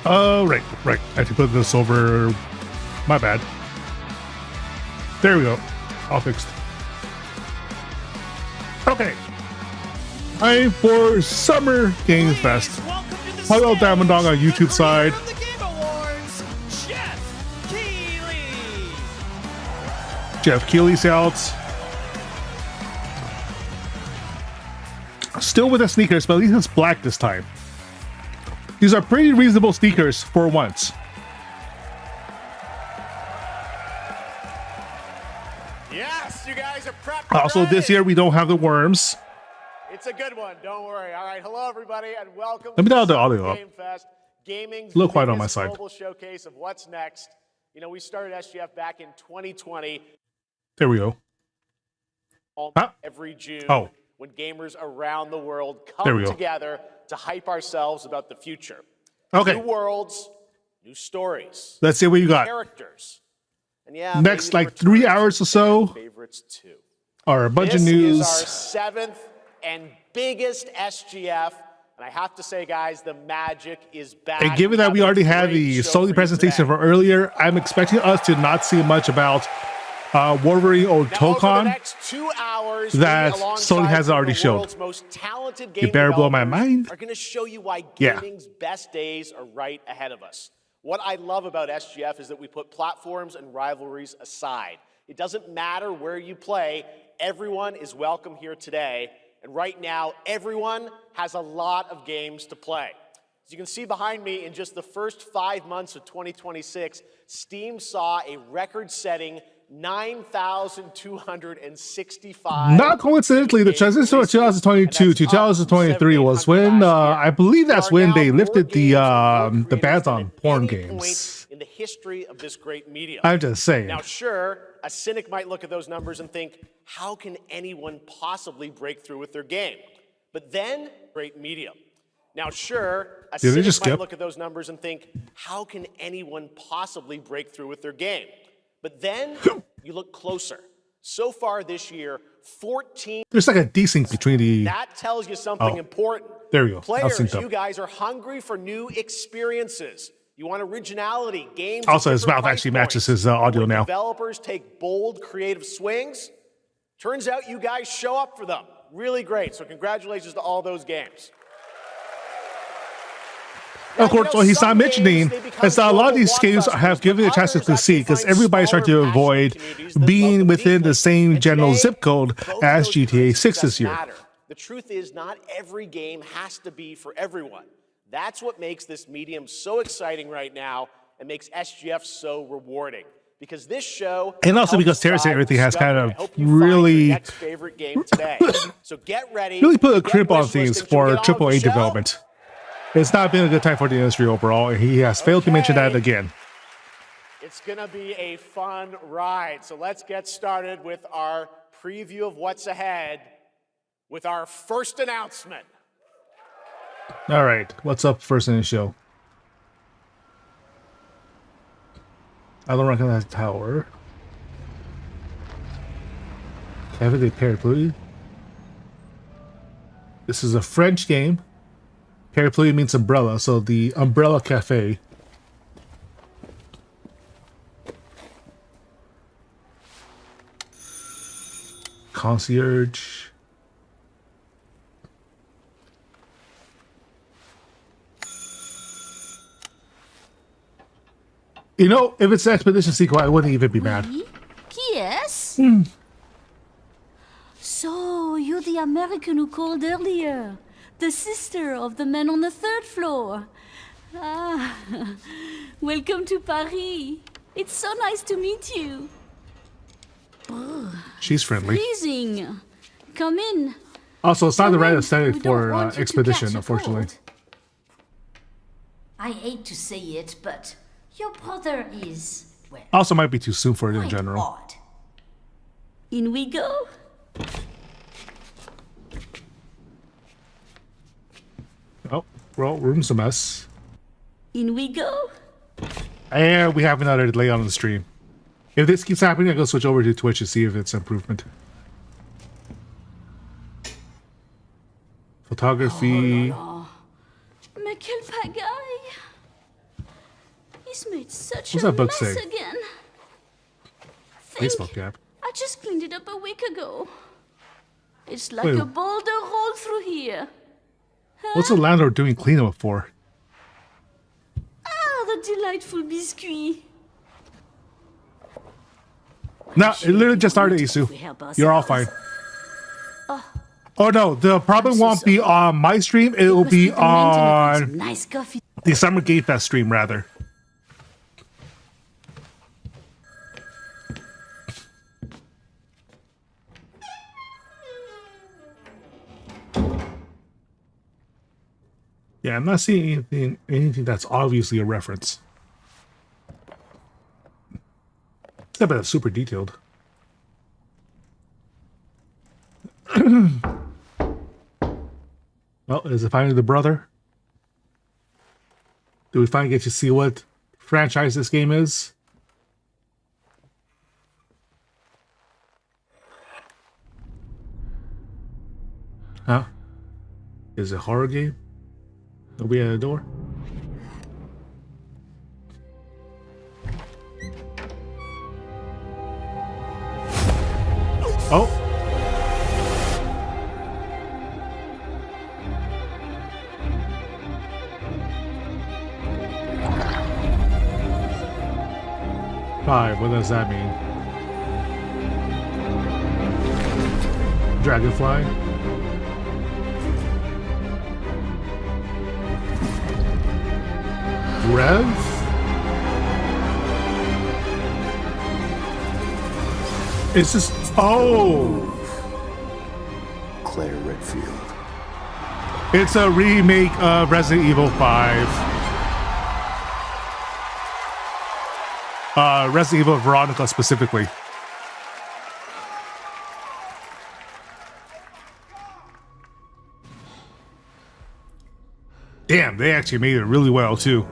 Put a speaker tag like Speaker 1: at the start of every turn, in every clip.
Speaker 1: Oh, right. I have to put this over. My bad. There we go. All fixed. Okay. Time for Summer Games Fest. Hello, Diamond Dog on YouTube side. Jeff Keighley's out. Still with the sneakers, but at least it's black this time. These are pretty reasonable sneakers for once.
Speaker 2: Yes, you guys are prepped.
Speaker 1: Also, this year we don't have the worms.
Speaker 2: It's a good one. Don't worry. All right. Hello, everybody, and welcome
Speaker 1: Let me dial
Speaker 2: to
Speaker 1: the audio up.
Speaker 2: Game Fest, gaming's
Speaker 1: A little quiet on my
Speaker 2: biggest
Speaker 1: side.
Speaker 2: global showcase of what's next. You know, we started SGF back in 2020.
Speaker 1: There we go. Huh?
Speaker 2: Every June,
Speaker 1: Oh.
Speaker 2: when gamers around the world
Speaker 1: There we
Speaker 2: come
Speaker 1: go.
Speaker 2: together to hype ourselves about the future.
Speaker 1: Okay.
Speaker 2: New worlds, new stories,
Speaker 1: Let's see what you got.
Speaker 2: characters, and yeah,
Speaker 1: Next,
Speaker 2: maybe the
Speaker 1: like 3
Speaker 2: returns of
Speaker 1: hours or so,
Speaker 2: favorites too.
Speaker 1: are a bunch
Speaker 2: This
Speaker 1: of
Speaker 2: is our
Speaker 1: news.
Speaker 2: 7th and biggest SGF, and I have to say, guys, the magic is back.
Speaker 1: And given that we already had the Sony presentation from earlier, I'm expecting us to not see much about Wolverine or Tokon. that Sony has already showed. You better blow my mind.
Speaker 2: Are going to show you why
Speaker 1: Yeah.
Speaker 2: gaming's best days are right ahead of us. What I love about SGF is that we put platforms and rivalries aside. It doesn't matter where you play, everyone is welcome here today. And right now, everyone has a lot of games to play. As you can see behind me, in just the first 5 months of 2026, Steam saw a record-setting 9,265.
Speaker 1: Not coincidentally, the transition from 2022 to 2023 was when I believe that's when they lifted the bans on porn games.
Speaker 2: In the history of this great medium.
Speaker 1: I'm just saying.
Speaker 2: Now, sure, a cynic might look at those numbers and think, how can anyone possibly break through with their game? But then, great medium. Now, sure, a cynic might look at those numbers and think, how can anyone possibly break through with their game? But then you look closer. So far this year, 14.
Speaker 1: There's like a desync between the.
Speaker 2: That tells you something important.
Speaker 1: There we go.
Speaker 2: Players, you guys are hungry for new experiences. You want originality, games.
Speaker 1: Also, his mouth actually matches his audio now.
Speaker 2: Developers take bold, creative swings. Turns out you guys show up for them. Really great. So congratulations to all those games.
Speaker 1: Of course, what he's not mentioning is that a lot of these games have given a chance to see because everybody's trying to avoid being within the same general zip code as GTA 6 this year.
Speaker 2: The truth is, not every game has to be for everyone. That's what makes this medium so exciting right now and makes SGF so rewarding. Because this show,
Speaker 1: and also because Terrace and everything has kind of really,
Speaker 2: so get ready,
Speaker 1: really put a crimp on things for AAA development. It's not been a good time for the industry overall, and he has failed to mention that again.
Speaker 2: It's going to be a fun ride. So let's get started with our preview of what's ahead with our first announcement.
Speaker 1: All right, what's up first in the show? I don't recognize the tower. Cafe de Parapluie. This is a French game. Parapluie means umbrella, so the Umbrella Cafe. Concierge. You know, if it's an expedition sequel, I wouldn't even be mad.
Speaker 3: Yes? So, you're the American who called earlier. The sister of the man on the 3rd floor. Ah, welcome to Paris. It's so nice to meet you.
Speaker 1: She's friendly.
Speaker 3: Freezing. Come in.
Speaker 1: Also, it's not the right aesthetic for Expedition, unfortunately.
Speaker 3: I hate to say it, but your brother is, well,
Speaker 1: Also, might be too soon for it in general.
Speaker 3: odd. In we go.
Speaker 1: Oh, well, room's a mess.
Speaker 3: In we go.
Speaker 1: And we have another delay on the stream. If this keeps happening, I'll go switch over to Twitch to see if it's improvement. Photography.
Speaker 3: Mais quelle pagaille! He's made such
Speaker 1: What's
Speaker 3: a
Speaker 1: that book
Speaker 3: mess
Speaker 1: say?
Speaker 3: again.
Speaker 1: Baseball cap.
Speaker 3: I just cleaned it up a week ago. It's like
Speaker 1: Wait.
Speaker 3: a boulder rolled through here.
Speaker 1: What's the landlord doing cleanup for?
Speaker 3: Ah, the delightful biscuit.
Speaker 1: No, it literally just started, Isu. You're all fine. Oh no, the problem won't be on my stream. It will be on
Speaker 3: Nice coffee.
Speaker 1: the Summer Game Fest stream, rather. Yeah, I'm not seeing anything that's obviously a reference. Except that it's super detailed. Well, is it finally the brother? Do we finally get to see what franchise this game is? Huh? Is it a horror game? Nobody at the door? Oh! Five, what does that mean? Dragonfly? Rev? It's just... Oh!
Speaker 4: Claire Redfield.
Speaker 1: It's a remake of Resident Evil 5. Resident Evil Veronica specifically. Damn, they actually made it really well too.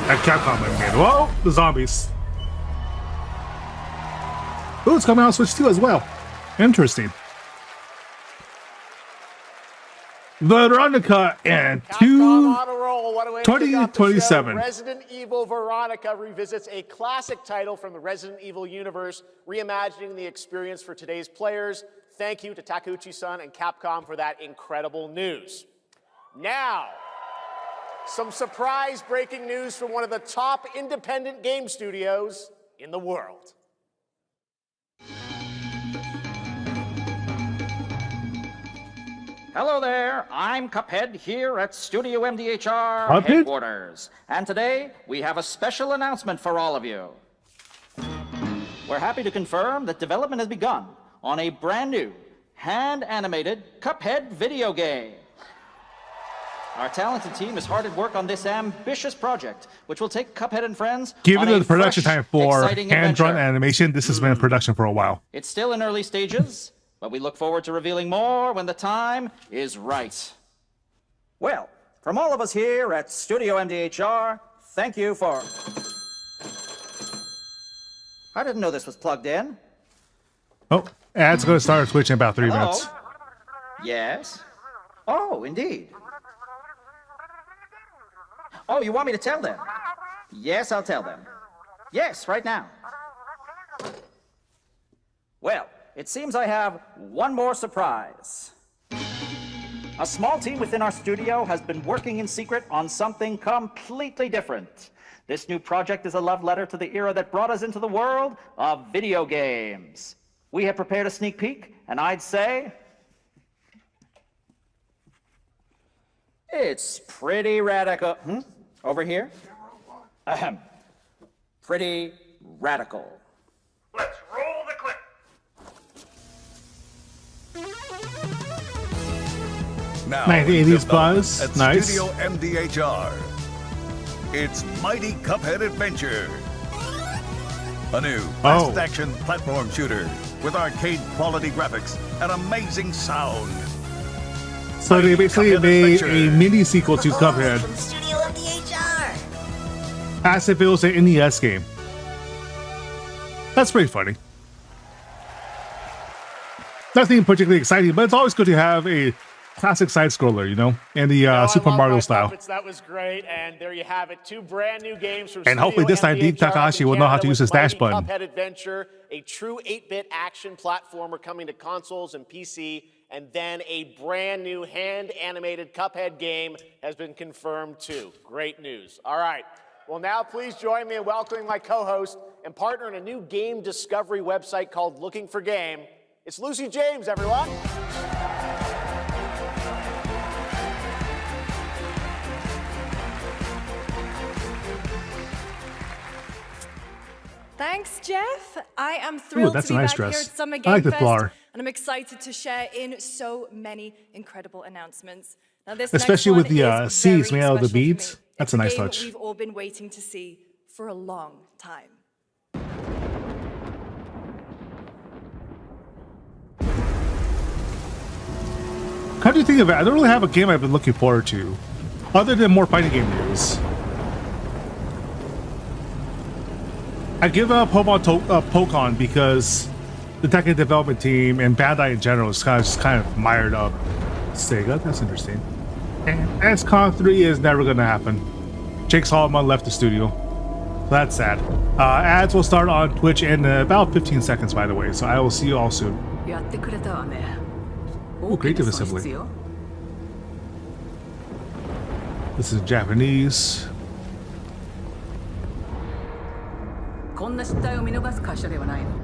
Speaker 1: At Capcom made it. Whoa, the zombies. Oh, it's coming out on Switch 2 as well. Interesting. Veronica and
Speaker 2: Capcom on a roll. What a way to kick off the show.
Speaker 1: 2027.
Speaker 2: Resident Evil Veronica revisits a classic title from the Resident Evil universe, reimagining the experience for today's players. Thank you to Takeuchi-san and Capcom for that incredible news. Now, some surprise breaking news from one of the top independent game studios in the world.
Speaker 5: Hello there, I'm Cuphead here at Studio MDHR headquarters. And today, we have a special announcement for all of you. We're happy to confirm that development has begun on a brand new, hand-animated Cuphead video game. Our talented team is hard at work on this ambitious project, which will take Cuphead and friends
Speaker 1: Given
Speaker 5: on a
Speaker 1: the production
Speaker 5: fresh,
Speaker 1: time for
Speaker 5: exciting
Speaker 1: hand-drawn
Speaker 5: adventure.
Speaker 1: animation, this has been in production for a while.
Speaker 5: It's still in early stages, but we look forward to revealing more when the time is right. Well, from all of us here at Studio MDHR, thank you for... I didn't know this was plugged in.
Speaker 1: Oh, ads going to start Twitch in about 3
Speaker 5: Hello?
Speaker 1: minutes.
Speaker 5: Yes? Oh, indeed. Oh, you want me to tell them? Yes, I'll tell them. Yes, right now. Well, it seems I have one more surprise. A small team within our studio has been working in secret on something completely different. This new project is a love letter to the era that brought us into the world of video games. We have prepared a sneak peek, and I'd say... it's pretty radical. Over here? Ahem. Pretty radical.
Speaker 6: Let's roll the clip.
Speaker 4: Now,
Speaker 1: 1980s buzz.
Speaker 4: at
Speaker 1: Nice.
Speaker 4: Studio MDHR. It's Mighty Cuphead Adventure. A new fast-action platform shooter with arcade-quality graphics and amazing sound.
Speaker 1: So they basically
Speaker 4: Cuphead
Speaker 1: made
Speaker 4: Adventure.
Speaker 1: a mini sequel to Cuphead,
Speaker 7: From Studio MDHR.
Speaker 1: as if it was an NES game. That's pretty funny. Nothing particularly exciting, but it's always good to have a classic side scroller, you know, in the Super Mario style.
Speaker 2: Puppets. That was great, and there you have it. 2 brand new games from
Speaker 1: and hopefully this time Deep Takahashi will know how to use his dash button.
Speaker 2: Cuphead Adventure, a true 8-bit action platformer coming to consoles and PC, and then a brand new hand-animated Cuphead game has been confirmed too. Great news. All right. Well, now please join me in welcoming my co-host and partner in a new game discovery website called Looking for Game. It's Lucy James, everyone.
Speaker 8: Thanks, Jeff. I am thrilled to be back here at Summer Game Fest, and I'm excited to share in so many incredible announcements. Now, this
Speaker 1: especially with the C's made out of the beads. That's a nice touch.
Speaker 8: We've all been waiting to see for a long time.
Speaker 1: How do you think of it? I don't really have a game I've been looking forward to, other than more fighting game news. I give up Pokemon because the Tekken development team and Bandai in general is kind of mired up. Sega, that's interesting. And XCOM 3 is never gonna happen. Jake Solomon left the studio. So that's sad. Ads will start on Twitch in about 15 seconds, by the way, so I will see you all soon. Oh, Creative Assembly. This is Japanese.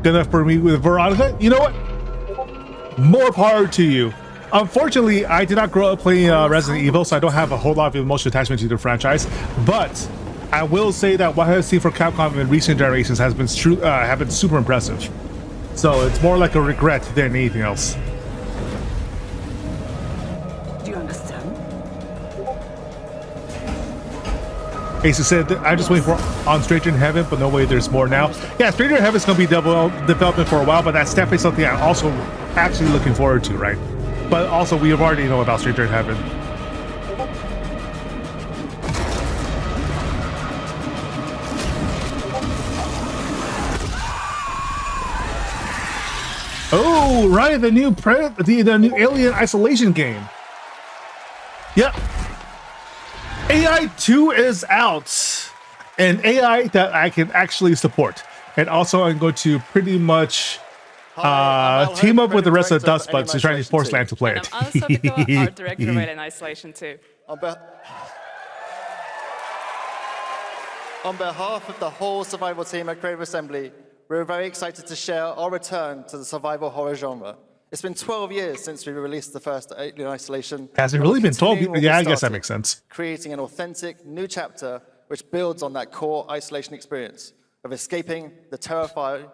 Speaker 1: Good enough for me with Veronica. You know what? More power to you. Unfortunately, I did not grow up playing Resident Evil, so I don't have a whole lot of emotional attachment to the franchise. But I will say that what I've seen for Capcom in recent generations has been have been super impressive. So it's more like a regret than anything else.
Speaker 9: Do you understand?
Speaker 1: Ace said, I'm just waiting for on Stranger in Heaven, but no way there's more now. Yeah, Stranger in Heaven's going to be development for a while, but that's definitely something I'm also actually looking forward to, right? But also, we have already know about Stranger in Heaven. Oh, right, the new new Alien Isolation game. Yep. AI 2 is out, and AI that I can actually support. And also, I'm going to pretty much team up with the rest of the Dust Bugs to try to force Land to play it.
Speaker 10: I'm Asako, art director of Alien Isolation 2.
Speaker 11: On behalf of the whole survival team at Creative Assembly, we're very excited to share our return to the survival horror genre. It's been 12 years since we released the first Alien Isolation.
Speaker 1: Has it really been 12 years? Yeah, I guess that makes sense.
Speaker 11: Creating an authentic new chapter which builds on that core isolation experience of escaping the terrifying,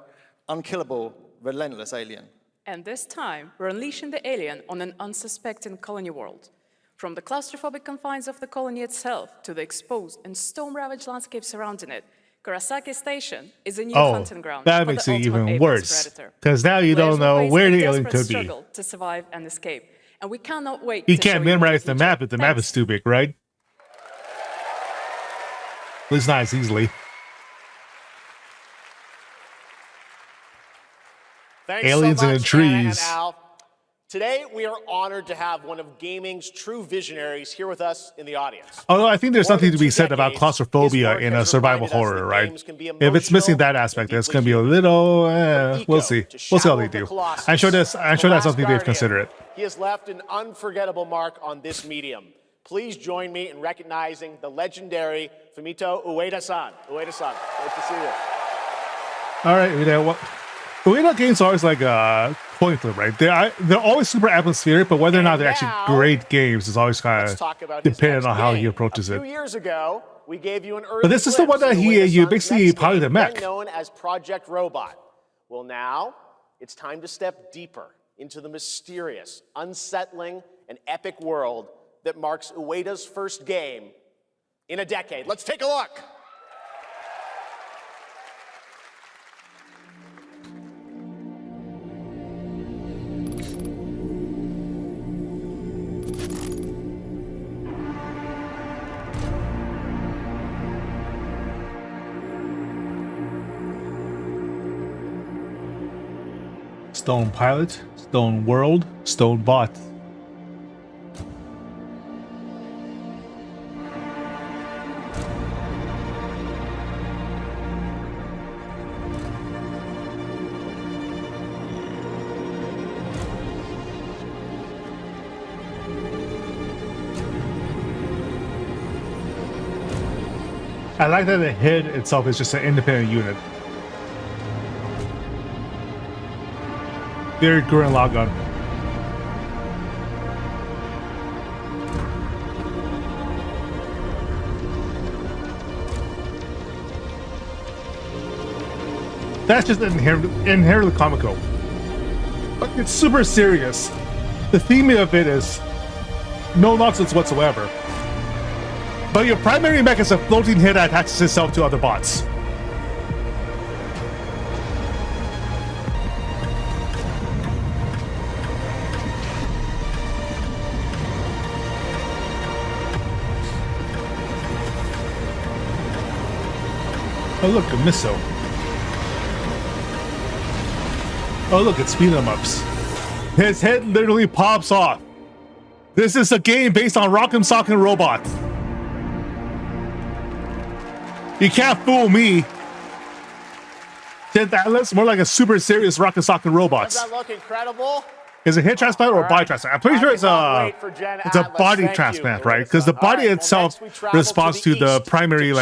Speaker 11: unkillable, relentless alien.
Speaker 10: And this time, we're unleashing the alien on an unsuspecting colony world. From the claustrophobic confines of the colony itself to the exposed and storm-ravaged landscape surrounding it, Kurosaki Station is a new hunting ground.
Speaker 1: That makes it even worse, because now you don't know where the alien could be.
Speaker 10: To survive and escape, and we cannot wait.
Speaker 1: You can't memorize the map if the map is too big, right? At least not as easily.
Speaker 2: Thanks
Speaker 1: aliens
Speaker 2: so much,
Speaker 1: in the trees.
Speaker 2: Anna and Al. Today, we are honored to have one of gaming's true visionaries here with us in the audience.
Speaker 1: Although I think there's something to be said about claustrophobia in a survival horror, right? If it's missing that aspect, it's going to be a little. We'll see. We'll see how they do. I'm sure that's something they've considered.
Speaker 2: He has left an unforgettable mark on this medium. Please join me in recognizing the legendary Fumito Ueda-san. Ueda-san, great to see you.
Speaker 1: All right, Ueda games are always like a coin flip, right? They're always super atmospheric, but whether or not they're actually great games is always kind of dependent on how he approaches it.
Speaker 2: A few years ago, we gave you an early
Speaker 1: but this is the one that you basically piloted the mech.
Speaker 2: Known as Project Robot. Well, now it's time to step deeper into the mysterious, unsettling, and epic world that marks Ueda's first game in a decade. Let's take a look.
Speaker 1: Stone Pilot, Stone World, Stone Bot. I like that the head itself is just an independent unit. Very Gurren Lagann. That's just inherently comical. But it's super serious. The theme of it is no nonsense whatsoever. But your primary mech is a floating head that attaches itself to other bots. Oh look, a missile. Oh look, it's speed 'em ups. His head literally pops off. This is a game based on Rock'em Sock'em Robots. You can't fool me. That looks more like a super serious Rock'em Sock'em Robots.
Speaker 2: Does that look incredible?
Speaker 1: Is it head transplant or body transplant? I'm pretty sure it's a body transplant, right? Because the body itself responds to the primary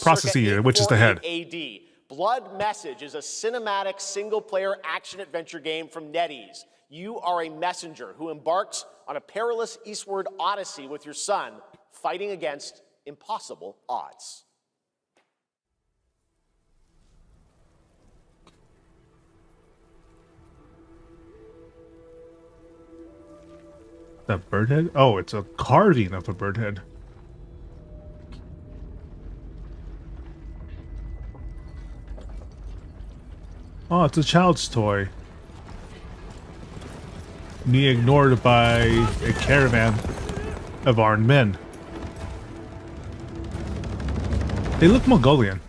Speaker 1: processing unit, which is the head.
Speaker 2: Blood Message is a cinematic single-player action-adventure game from NetEase. You are a messenger who embarks on a perilous eastward odyssey with your son, fighting against impossible odds.
Speaker 1: That bird head? Oh, it's a carving of a bird head. Oh, it's a child's toy. Being ignored by a caravan of armed men. They look Mongolian.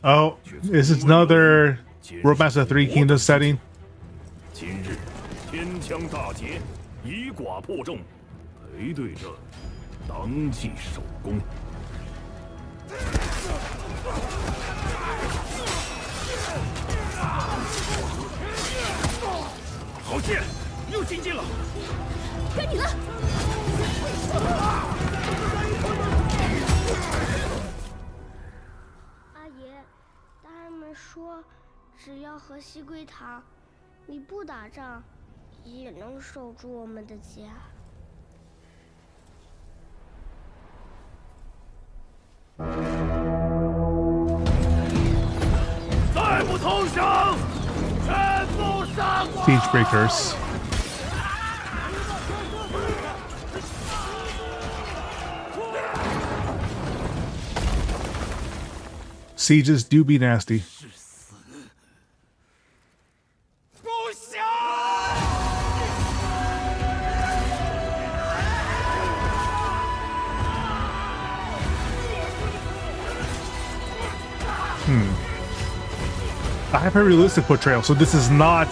Speaker 1: Oh, this is another Roadmaster 3 Kingdom setting.
Speaker 9: 阿爷，大人们说，只要和西归堂，你不打仗，也能守住我们的家。
Speaker 6: 再不投降，全部杀光
Speaker 1: Siege Breakers. Sieges do be nasty. A hyper-realistic portrayal, so this is not...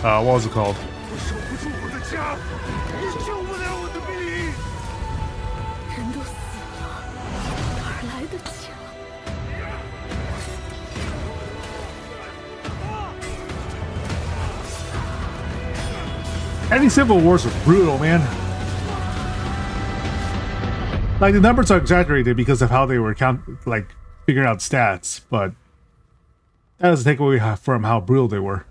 Speaker 1: what was it called? Any Civil Wars are brutal, man. Like, the numbers are exaggerated because of how they were figuring out stats, but that doesn't take away from how brutal they were.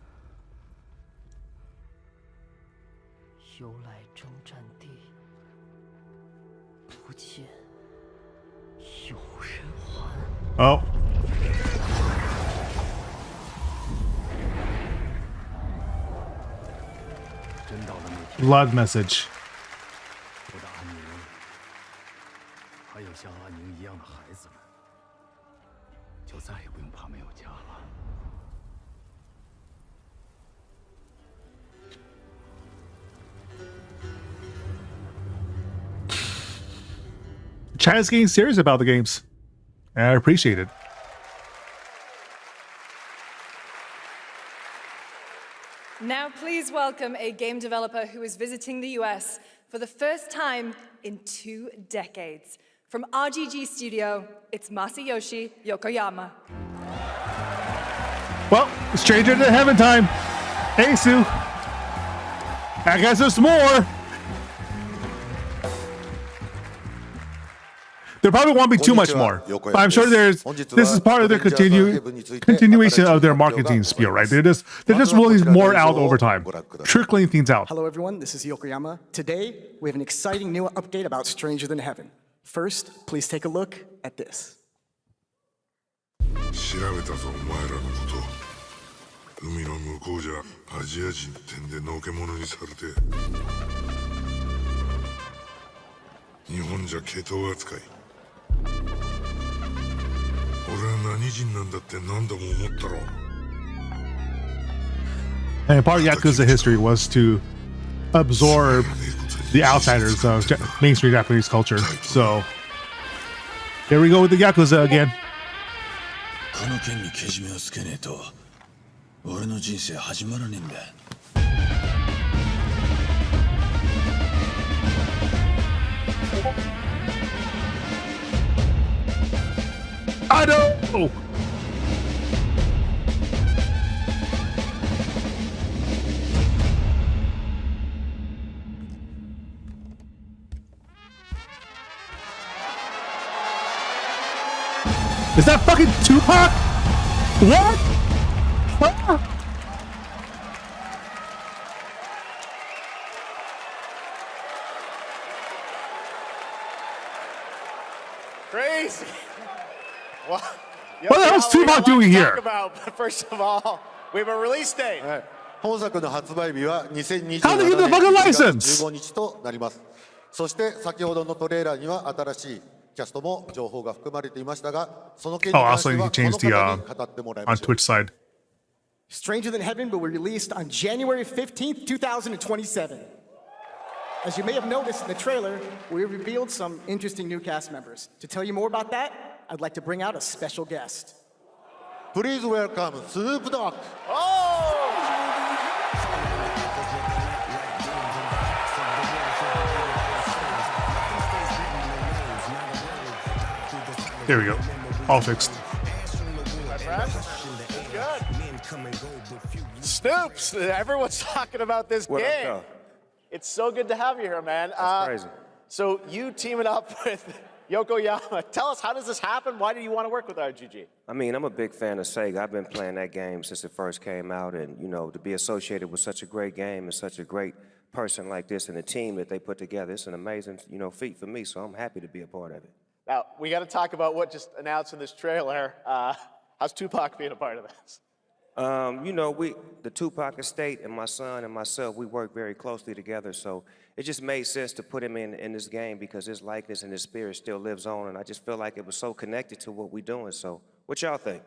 Speaker 1: Oh. Blood Message. Chad is getting serious about the games. And I appreciate it.
Speaker 8: Now please welcome a game developer who is visiting the US for the first time in 2 decades. From RGG Studio, it's Masayoshi Yokoyama.
Speaker 1: Well, stranger than heaven time. Hey, Sue. I guess there's more. There probably won't be too much more. But I'm sure this is part of their continuation of their marketing spiel, right? They're just rolling more out over time, trickling things out.
Speaker 12: Hello, everyone. This is Yokoyama. Today, we have an exciting new update about Stranger Than Heaven. First, please take a look at this.
Speaker 13: 調べたぞお前らのこと海の向こうじゃアジア人ってんでのけ者にされて日本じゃ毛頭扱い俺は何人なんだって何度も思ったろ
Speaker 1: And part of Yakuza history was to absorb the outsiders of mainstream Japanese culture. So here we go with the Yakuza again.
Speaker 14: この件にけじめをつけねえと俺の人生始まらねえんだ
Speaker 1: I know. Is that fucking Tupac? What? Ah.
Speaker 2: Crazy. What
Speaker 1: the hell's Tupac doing here?
Speaker 2: First of all, we have a release date.
Speaker 11: 本作の発売日は2027
Speaker 1: How did he get the fucking
Speaker 11: 年
Speaker 1: license?
Speaker 11: 15日となります。そして先ほどのトレーラーには新しいキャストも情報が含まれていましたが、その件に
Speaker 1: Oh,
Speaker 11: 関し
Speaker 1: also
Speaker 11: て
Speaker 1: he
Speaker 11: はこの
Speaker 1: changed the
Speaker 11: 方に語ってもらいま
Speaker 1: on
Speaker 11: しょう。
Speaker 1: Twitch side.
Speaker 12: Stranger Than Heaven will be released on January 15th, 2027. As you may have noticed in the trailer, we revealed some interesting new cast members. To tell you more about that, I'd like to bring out a special guest.
Speaker 11: Please welcome Snoop Dogg.
Speaker 1: There we go. All fixed.
Speaker 2: That's right. Good. Snoops, everyone's talking about this game. It's so good to have you here, man.
Speaker 15: That's crazy.
Speaker 2: So you teaming up with Yokoyama. Tell us, how does this happen? Why do you want to work with RGG?
Speaker 15: I mean, I'm a big fan of Sega. I've been playing that game since it first came out, and you know, to be associated with such a great game and such a great person like this and the team that they put together, it's an amazing, you know, feat for me. So I'm happy to be a part of it.
Speaker 2: Now we got to talk about what just announced in this trailer. How's Tupac being a part of this?
Speaker 15: You know, the Tupac estate and my son and myself, we work very closely together. So it just made sense to put him in this game because his likeness and his spirit still lives on. And I just feel like it was so connected to what we're doing. So what y'all think?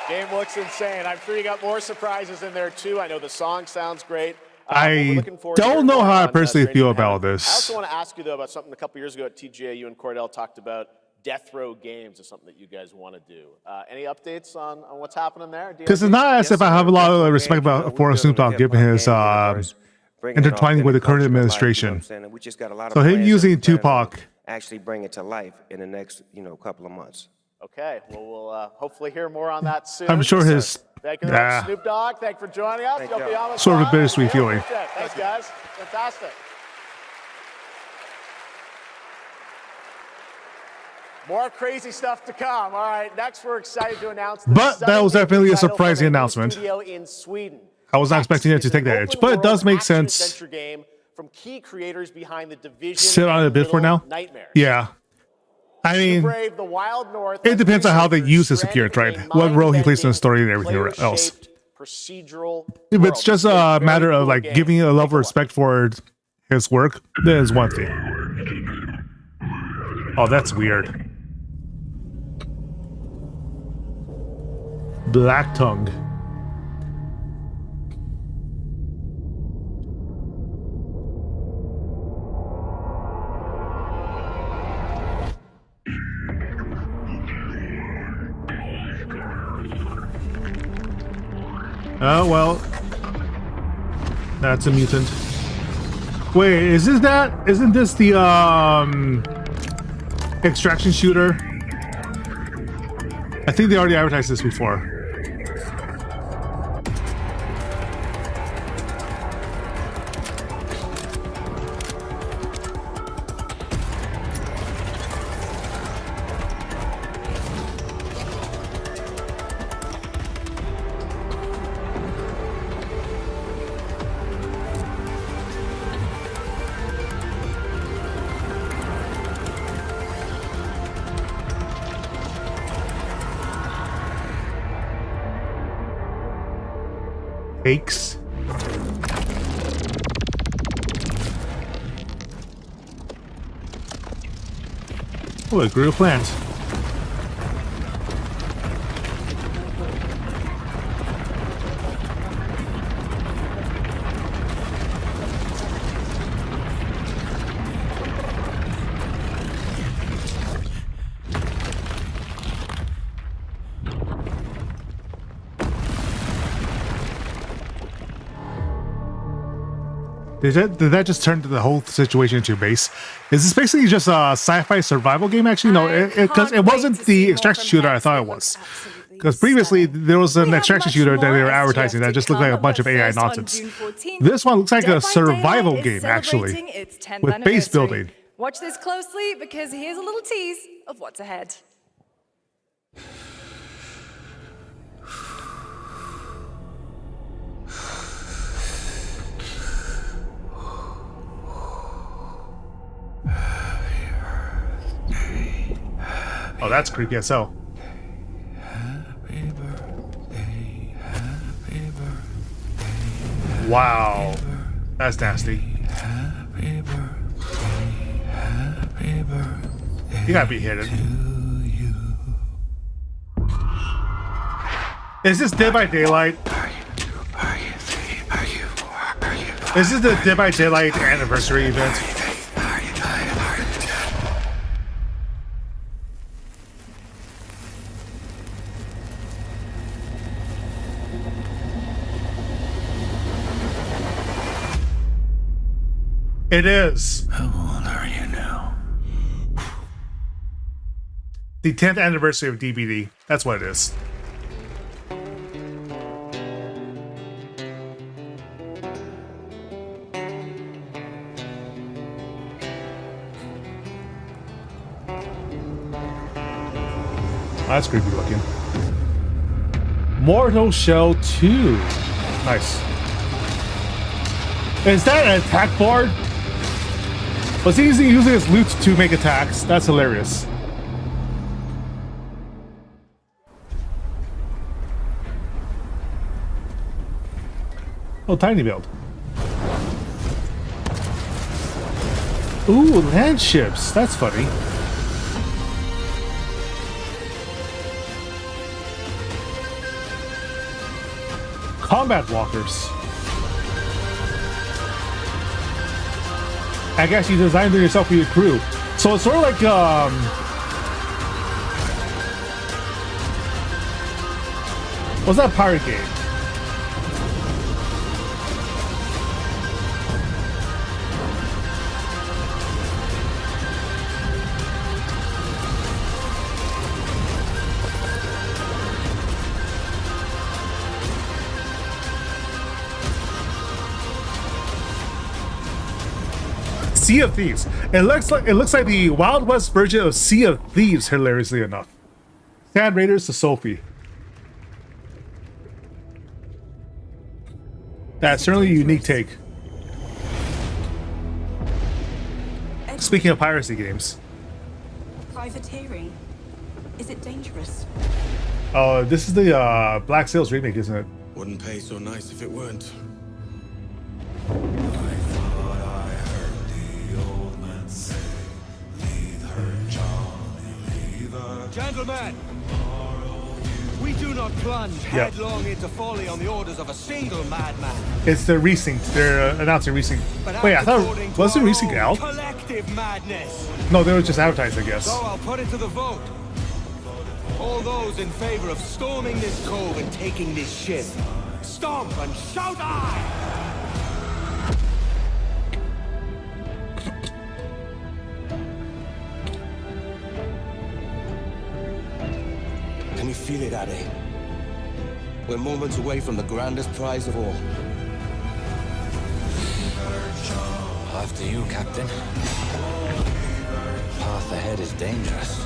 Speaker 2: Game looks insane. I'm sure you got more surprises in there too. I know the song sounds great.
Speaker 1: I don't know how I personally feel about this.
Speaker 2: I also want to ask you though about something a couple years ago at TGA. You and Cordell talked about Death Row Games is something that you guys want to do. Any updates on what's happening there?
Speaker 1: Because it's not as if I have a lot of respect for Snoop Dogg given his intertwining with the current administration. So him using Tupac
Speaker 15: actually bring it to life in the next, you know, couple of months.
Speaker 2: Okay, well, we'll hopefully hear more on that soon.
Speaker 1: I'm sure his
Speaker 2: Thank you very much, Snoop Dogg. Thank you for joining us.
Speaker 1: sort of a bittersweet feeling.
Speaker 2: Thanks, guys. Fantastic. More crazy stuff to come. All right, next we're excited to announce.
Speaker 1: But that was definitely a surprising announcement.
Speaker 2: In Sweden.
Speaker 1: I was not expecting it to take that edge, but it does make sense.
Speaker 2: Game from key creators behind the Division.
Speaker 1: Sit on it a bit for now. Yeah. I mean, it depends on how they use his appearance, right? What role he plays in the story and everything else. If it's just a matter of like giving a level of respect for his work, then it's one thing. Oh, that's weird. Black Tongue. Oh, well. That's a mutant. Wait, is this that? Isn't this the, extraction shooter? I think they already advertised this before. Cakes. Oh, it grew a plant. Did that just turn the whole situation into base? Is this basically just a sci-fi survival game? Actually, no, because it wasn't the extraction shooter I thought it was. Because previously there was an extraction shooter that they were advertising that just looked like a bunch of AI nonsense. This one looks like a survival game actually, with base building.
Speaker 8: Watch this closely because here's a little tease of what's ahead.
Speaker 1: Oh, that's creepy as hell. Wow, that's nasty. You gotta be hidden. Is this Dead by Daylight? Is this the Dead by Daylight anniversary event? It is.
Speaker 14: How old are you now?
Speaker 1: The 10th anniversary of DBD. That's what it is. That's creepy looking. Mortal Shell 2. Nice. Is that an attack board? Was he using his loot to make attacks? That's hilarious. Oh, tiny build. Ooh, land ships. That's funny. Combat walkers. I guess you designed it yourself for your crew. So it's sort of like, what's that pirate game? Sea of Thieves. It looks like the Wild West version of Sea of Thieves, hilariously enough. Sand Raiders to Sophie. That's certainly a unique take. Speaking of piracy games.
Speaker 16: Privateering. Is it dangerous?
Speaker 1: Oh, this is the Black Sails remake, isn't it?
Speaker 14: Wouldn't pay so nice if it weren't.
Speaker 6: Gentlemen, we do not plunge headlong into folly on the orders of a single madman.
Speaker 1: It's the resync. They're announcing resync. Wait, I thought was it resync out?
Speaker 6: Collective madness.
Speaker 1: No, they were just advertised, I guess.
Speaker 6: So I'll put it to the vote. All those in favor of storming this cove and taking this ship, stomp and shout aye! you feel it, Ade? We're moments away from the grandest prize of all.
Speaker 14: After you, Captain. Path ahead is dangerous.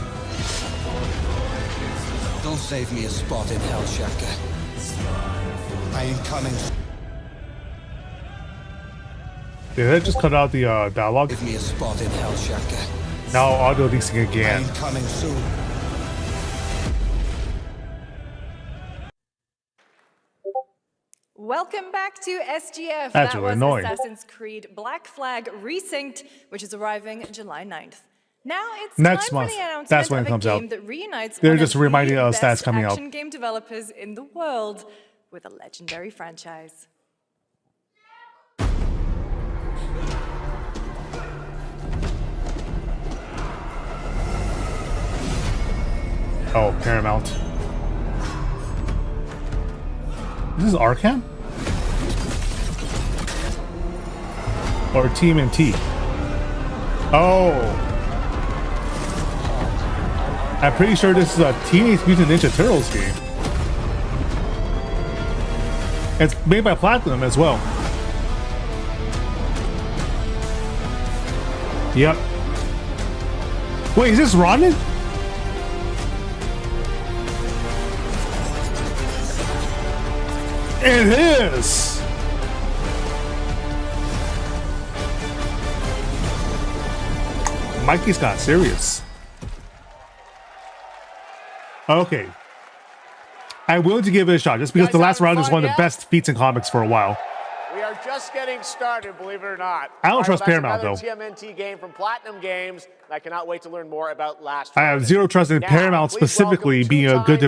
Speaker 14: Don't save me a spot in hell, Shaka. I ain't coming.
Speaker 1: Did that just cut out the dialogue?
Speaker 14: Give me a spot in hell, Shaka.
Speaker 1: Now audio leasing again.
Speaker 14: I ain't coming soon.
Speaker 8: Welcome back to SGF.
Speaker 1: That's
Speaker 8: that
Speaker 1: really
Speaker 8: was
Speaker 1: annoying.
Speaker 8: Assassin's Creed Black Flag Resynced, which is arriving July 9th. Now it's
Speaker 1: Next
Speaker 8: time
Speaker 1: month.
Speaker 8: for the announcement
Speaker 1: That's when it
Speaker 8: of
Speaker 1: comes
Speaker 8: a
Speaker 1: out.
Speaker 8: game that reunites
Speaker 1: They're
Speaker 8: one
Speaker 1: just
Speaker 8: of the
Speaker 1: reminding us that's
Speaker 8: best
Speaker 1: coming out.
Speaker 8: action game developers in the world with a legendary franchise.
Speaker 1: Oh, Paramount. This is Arkham? Or TMNT? Oh. I'm pretty sure this is a Teenage Mutant Ninja Turtles game. It's made by Platinum as well. Yep. Wait, is this Ronin? It is! Mikey's got serious. Okay. I'm willing to give it a shot just because the last round is one of the best feats in comics for a while.
Speaker 2: We are just getting started, believe it or not.
Speaker 1: I don't trust Paramount,
Speaker 2: though.
Speaker 1: though.
Speaker 2: TMNT game from Platinum Games. I cannot wait to learn more about Last
Speaker 1: I have zero trust in Paramount specifically being a good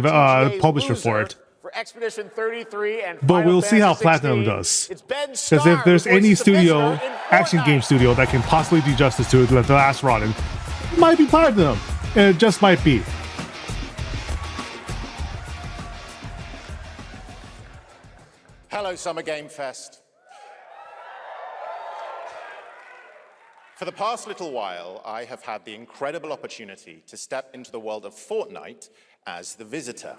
Speaker 1: publisher for it.
Speaker 2: For Expedition 33 and
Speaker 1: But
Speaker 2: Final
Speaker 1: we'll see how
Speaker 2: Fantasy
Speaker 1: Platinum
Speaker 2: 16.
Speaker 1: does.
Speaker 2: It's Ben
Speaker 1: Because
Speaker 2: Starr
Speaker 1: if there's
Speaker 2: who
Speaker 1: any
Speaker 2: voices the
Speaker 1: studio,
Speaker 2: Visitor in
Speaker 1: action game studio that can possibly do justice to it, the last Ronin, it might be Platinum. And it just might be.
Speaker 17: Hello, Summer Game Fest. For the past little while, I have had the incredible opportunity to step into the world of Fortnite as the visitor.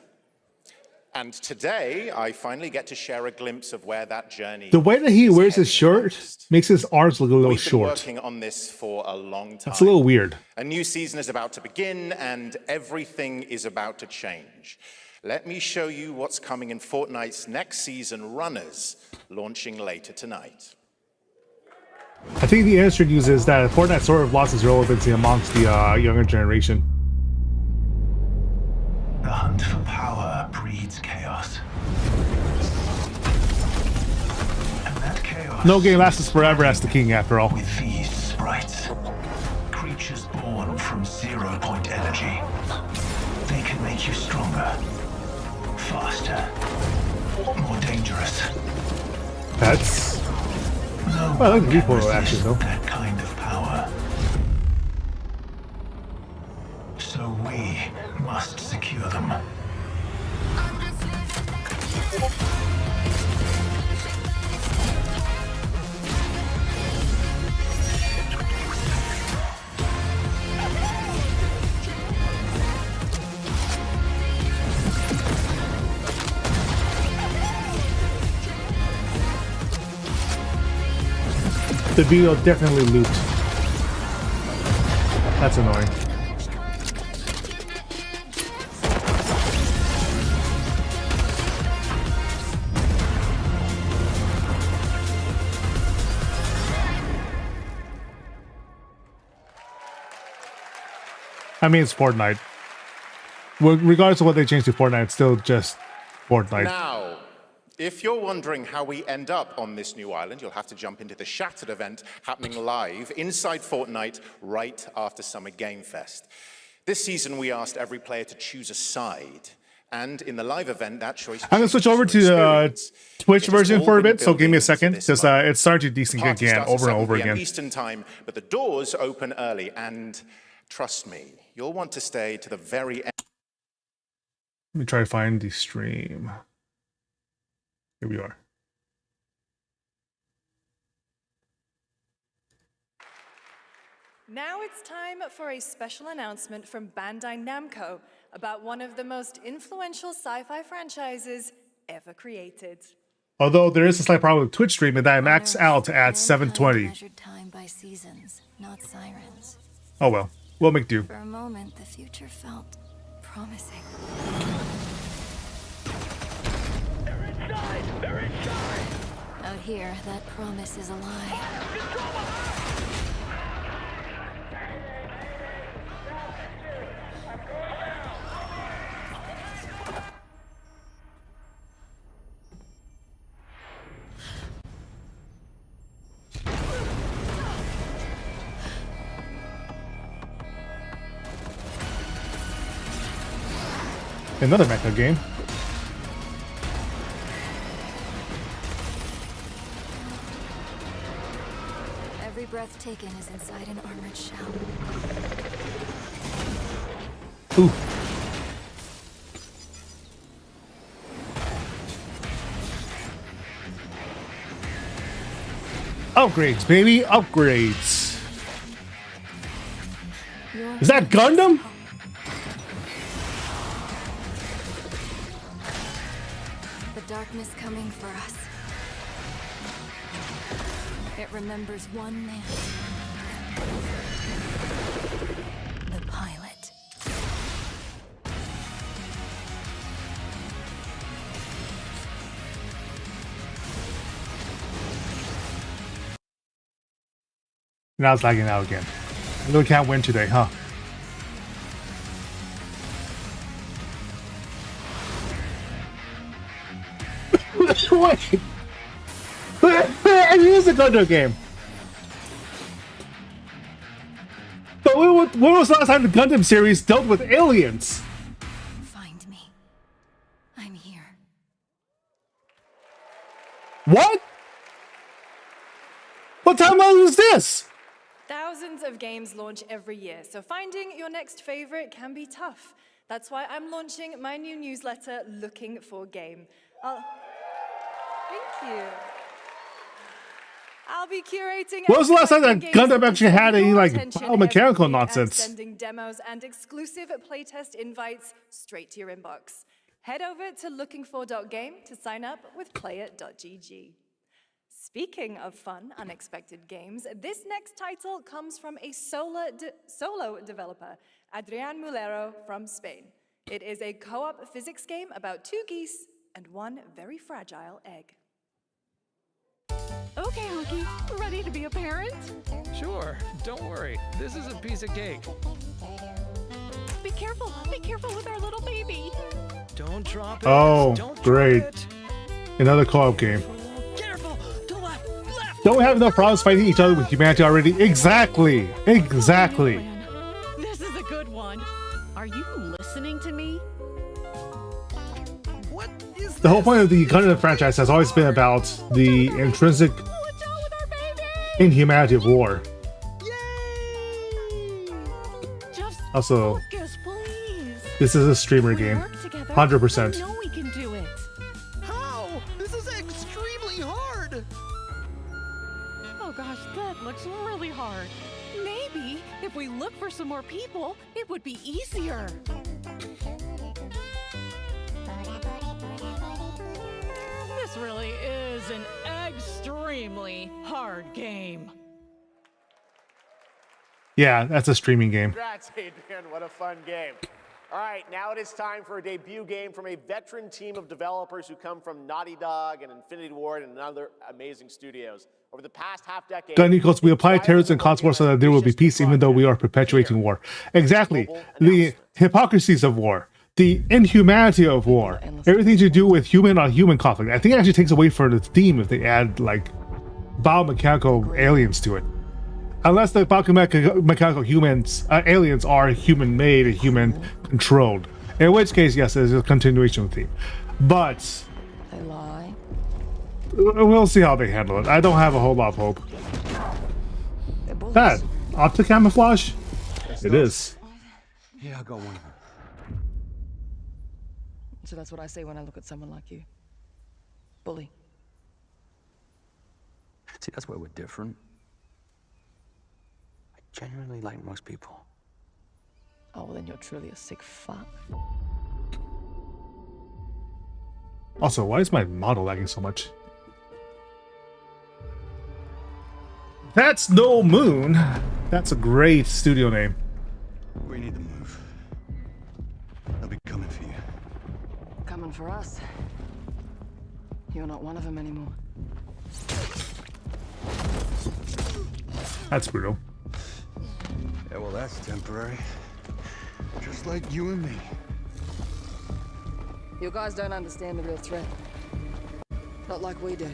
Speaker 17: And today, I finally get to share a glimpse of where that journey.
Speaker 1: The way that he wears his shirt makes his arms look a little
Speaker 17: We've been
Speaker 1: short.
Speaker 17: working on this for a long time.
Speaker 1: That's a little weird.
Speaker 17: A new season is about to begin, and everything is about to change. Let me show you what's coming in Fortnite's next season, Runners, launching later tonight.
Speaker 1: I think the industry news is that Fortnite sort of lost its relevancy amongst the younger generation.
Speaker 18: The hunt for power breeds chaos. And that chaos...
Speaker 1: No game lasts forever as the king, after all.
Speaker 18: With these sprites. Creatures born from 0-point energy. They can make you stronger. Faster. More dangerous.
Speaker 1: That's...
Speaker 18: No
Speaker 1: well, I like the
Speaker 18: one can
Speaker 1: recoil action, though.
Speaker 18: that kind of power. So we must secure them.
Speaker 1: The video definitely looped. That's annoying. I mean, it's Fortnite. Well, regardless of what they changed to Fortnite, it's still just Fortnite.
Speaker 17: Now, if you're wondering how we end up on this new island, you'll have to jump into the Shattered event happening live inside Fortnite right after Summer Game Fest. This season, we asked every player to choose a side. And in the live event, that choice...
Speaker 1: I'm going to switch over to the Twitch version for a bit, so give me a second, because it's starting to desync again, over and over again.
Speaker 17: Eastern time, but the doors open early, and trust me, you'll want to stay to the very end.
Speaker 1: Let me try to find the stream. Here we are.
Speaker 8: Now it's time for a special announcement from Bandai Namco about one of the most influential sci-fi franchises ever created.
Speaker 1: Although there is a slight problem with Twitch streaming that I max out at 720.
Speaker 19: Measured time by seasons, not sirens.
Speaker 1: Oh well, we'll make do.
Speaker 19: For a moment, the future felt promising.
Speaker 20: They're inside! They're inside!
Speaker 19: Out here, that promise is a lie.
Speaker 1: Another mecha game.
Speaker 19: Every breath taken is inside an armored shell.
Speaker 1: Ooh. Upgrades, baby, upgrades. Is that Gundam?
Speaker 19: The darkness coming for us. It remembers one man. The pilot.
Speaker 1: Now it's lagging out again. Really can't win today, huh? Wait. It is a Gundam game. But when was the last time the Gundam series dealt with aliens?
Speaker 19: Find me. I'm here.
Speaker 1: What? What timeline is this?
Speaker 8: Thousands of games launch every year, so finding your next favorite can be tough. That's why I'm launching my new newsletter, Looking for Game. Thank you. I'll be curating.
Speaker 1: When was the last time that Gundam actually had any like biomechanical nonsense?
Speaker 8: Sending demos and exclusive playtest invites straight to your inbox. Head over to lookingfor.game to sign up with playit.gg. Speaking of fun, unexpected games, this next title comes from a solo developer, Adrián Mulero from Spain. It is a co-op physics game about two geese and one very fragile egg.
Speaker 21: Okay, Hunky, ready to be a parent?
Speaker 22: Sure, don't worry. This is a piece of cake.
Speaker 21: Be careful with our little baby.
Speaker 22: Don't drop it.
Speaker 1: Oh,
Speaker 22: don't
Speaker 1: great.
Speaker 22: It.
Speaker 1: Another co-op game.
Speaker 22: Careful, to left.
Speaker 1: Don't we have enough problems fighting each other with humanity already? Exactly. Exactly.
Speaker 21: This is a good one. Are you listening to me?
Speaker 22: What is
Speaker 1: The whole point of the Gundam franchise has always been about the intrinsic inhumanity of war. Also,
Speaker 21: Focus, please.
Speaker 1: this is a streamer game. 100%.
Speaker 21: I know we can do it.
Speaker 22: How? This is extremely hard.
Speaker 21: Oh gosh, that looks really hard. Maybe if we look for some more people, it would be easier. This really is an extremely hard game.
Speaker 1: Yeah, that's a streaming game.
Speaker 2: Congrats, Adrian. What a fun game. All right, now it is time for a debut game from a veteran team of developers who come from Naughty Dog and Infinity Ward and other amazing studios. Over the past half-decade...
Speaker 1: Gun equals, we apply terrorists and cause war so that there will be peace even though we are perpetuating war. Exactly. The hypocrisies of war. The inhumanity of war. Everything to do with human-on-human conflict. I think it actually takes away from the theme if they add, like, biomechanical aliens to it. Unless the biomechanical humans, aliens are human-made and human-controlled. In which case, yes, there's a continuation of the theme. But...
Speaker 21: They lie.
Speaker 1: We'll see how they handle it. I don't have a whole lot of hope. That optic camouflage? It is.
Speaker 23: Yeah, I got one.
Speaker 24: So that's what I say when I look at someone like you. Bully.
Speaker 23: See, that's where we're different. I
Speaker 3: genuinely like most people.
Speaker 24: Oh, well, then you're truly a sick fuck.
Speaker 1: Also, why is my model lagging so much? That's No Moon. That's a great studio name.
Speaker 14: We need to move. They'll be coming for you.
Speaker 24: Coming for us. You're not one of them anymore.
Speaker 1: That's brutal.
Speaker 14: Yeah, well, that's temporary. Just like you and me.
Speaker 24: You guys don't understand the real threat. Not like we do.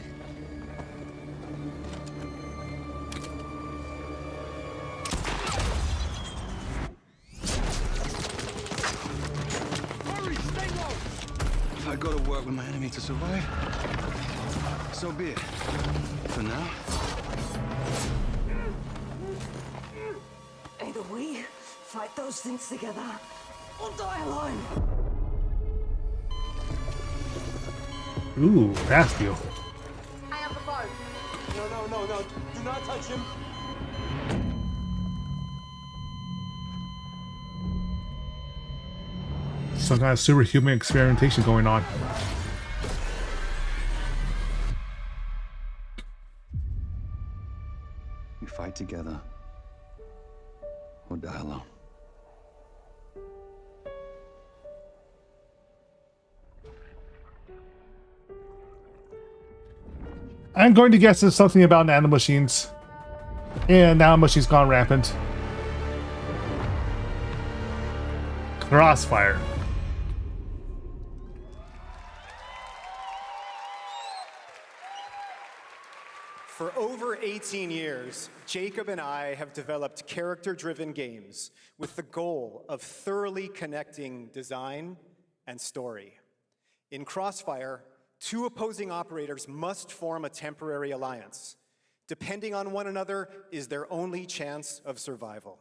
Speaker 14: Hurry, stay low! If I go to work with my enemy to survive, so be it. For now.
Speaker 21: Either we fight those things together, or die alone.
Speaker 1: Ooh, that's deal.
Speaker 21: I have the phone. No. Do not touch him.
Speaker 1: Some kind of superhuman experimentation going on.
Speaker 14: We fight together. Or die alone.
Speaker 1: I'm going to guess it's something about nanomachines. And nanomachines gone rampant. Crossfire.
Speaker 12: For over 18 years, Jacob and I have developed character-driven games with the goal of thoroughly connecting design and story. In Crossfire, two opposing operators must form a temporary alliance. Depending on one another is their only chance of survival.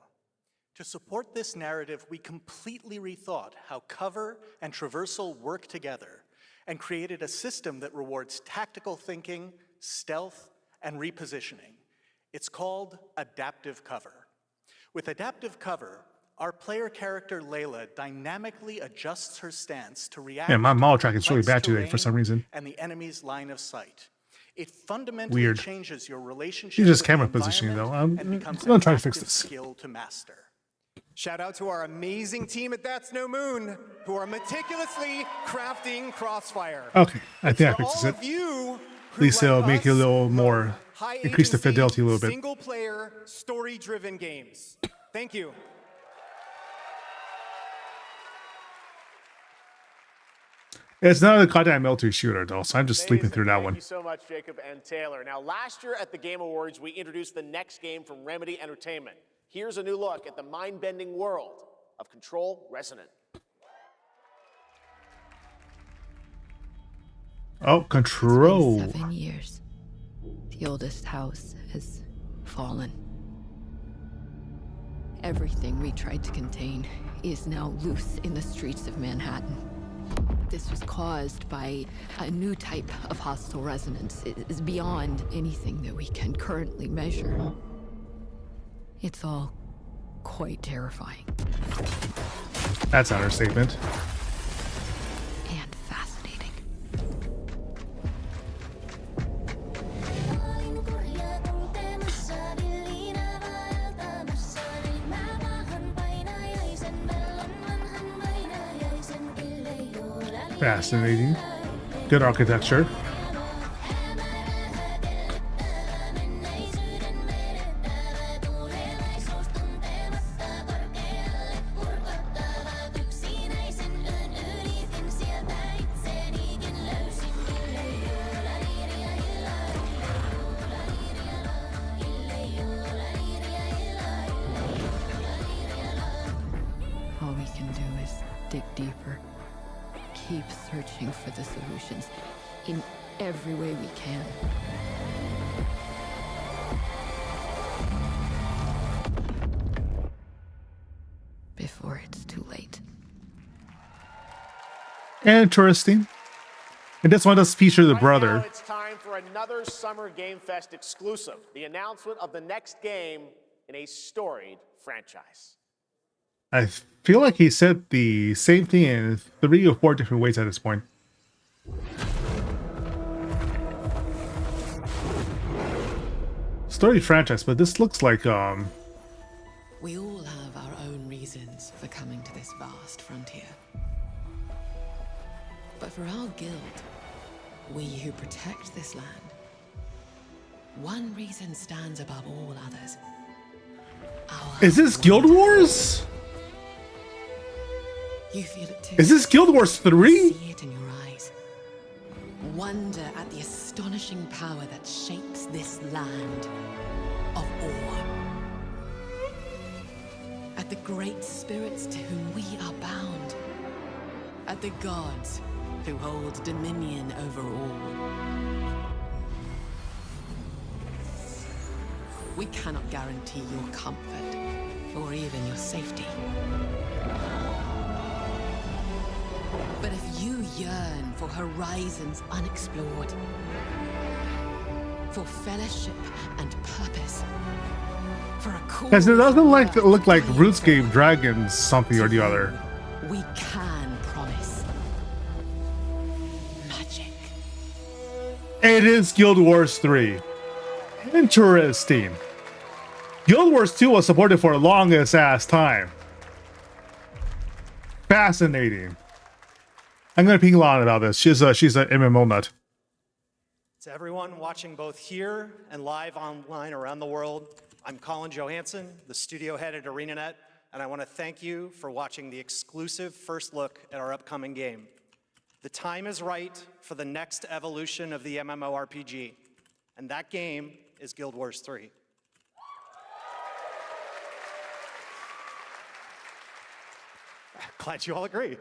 Speaker 4: To support this narrative, we completely rethought how cover and traversal work together and created a system that rewards tactical thinking, stealth, and repositioning. It's called Adaptive Cover. With Adaptive Cover, our player character Layla dynamically adjusts her stance to react
Speaker 1: Yeah, my model
Speaker 4: to
Speaker 1: track is really bad today for some reason.
Speaker 4: and the enemy's line of sight. It fundamentally
Speaker 1: Weird.
Speaker 4: changes your relationship
Speaker 1: It's just
Speaker 4: with
Speaker 1: camera
Speaker 4: the
Speaker 1: positioning though.
Speaker 4: environment
Speaker 1: I'm
Speaker 4: and becomes
Speaker 1: gonna try to
Speaker 4: an
Speaker 1: fix
Speaker 4: active
Speaker 1: this.
Speaker 4: skill to master.
Speaker 12: Shout out to our amazing team at That's No Moon, who are meticulously crafting Crossfire.
Speaker 1: Okay, I think I
Speaker 12: For
Speaker 1: fixed
Speaker 12: all
Speaker 1: it.
Speaker 12: of you
Speaker 1: At least it'll make it a little more,
Speaker 12: high
Speaker 1: increase the
Speaker 12: agency,
Speaker 1: fidelity a little bit.
Speaker 12: single-player, story-driven games. Thank you.
Speaker 1: It's not a goddamn military shooter though, so I'm just sleeping through that one.
Speaker 2: Thank you so much, Jacob and Taylor. Now, last year at the Game Awards, we introduced the next game from Remedy Entertainment. Here's a new look at the mind-bending world of Control Resonant.
Speaker 1: Oh, Control.
Speaker 5: 7 years. The oldest house has fallen. Everything we tried to contain is now loose in the streets of Manhattan. This was caused by a new type of hostile resonance. It is beyond anything that we can currently measure. It's all quite terrifying.
Speaker 1: That's an understatement.
Speaker 5: And fascinating.
Speaker 1: Fascinating. Good architecture.
Speaker 5: All we can do is dig deeper. Keep searching for the solutions in every way we can. Before it's too late.
Speaker 1: Interesting. And this one does feature the
Speaker 2: Now
Speaker 1: brother.
Speaker 2: it's time for another Summer Game Fest exclusive, the announcement of the next game in a storied franchise.
Speaker 1: I feel like he said the same thing in 3 or 4 different ways at this point. Storied franchise, but this looks like
Speaker 3: We all have our own reasons for coming to this vast frontier. But for our guild, we who protect this land, one reason stands above all others.
Speaker 1: Is this Guild Wars?
Speaker 3: You feel it too.
Speaker 1: Is this Guild Wars 3?
Speaker 3: See it in your eyes. Wonder at the astonishing power that shapes this land of awe. At the great spirits to whom we are bound. At the gods who hold dominion over all. We cannot guarantee your comfort or even your safety. But if you yearn for horizons unexplored, for fellowship and purpose, for a cause,
Speaker 1: Because it doesn't look like RuneScape Dragons something or the other.
Speaker 3: we can promise magic.
Speaker 1: It is Guild Wars 3. Interesting. Guild Wars 2 was supported for the longest ass time. Fascinating. I'm gonna ping Lana about this. She's an MMO nut.
Speaker 4: To everyone watching both here and live online around the world, I'm Colin Johansson, the studio head at ArenaNet, and I want to thank you for watching the exclusive first look at our upcoming game. The time is right for the next evolution of the MMORPG, and that game is Guild Wars 3. Glad you all agree.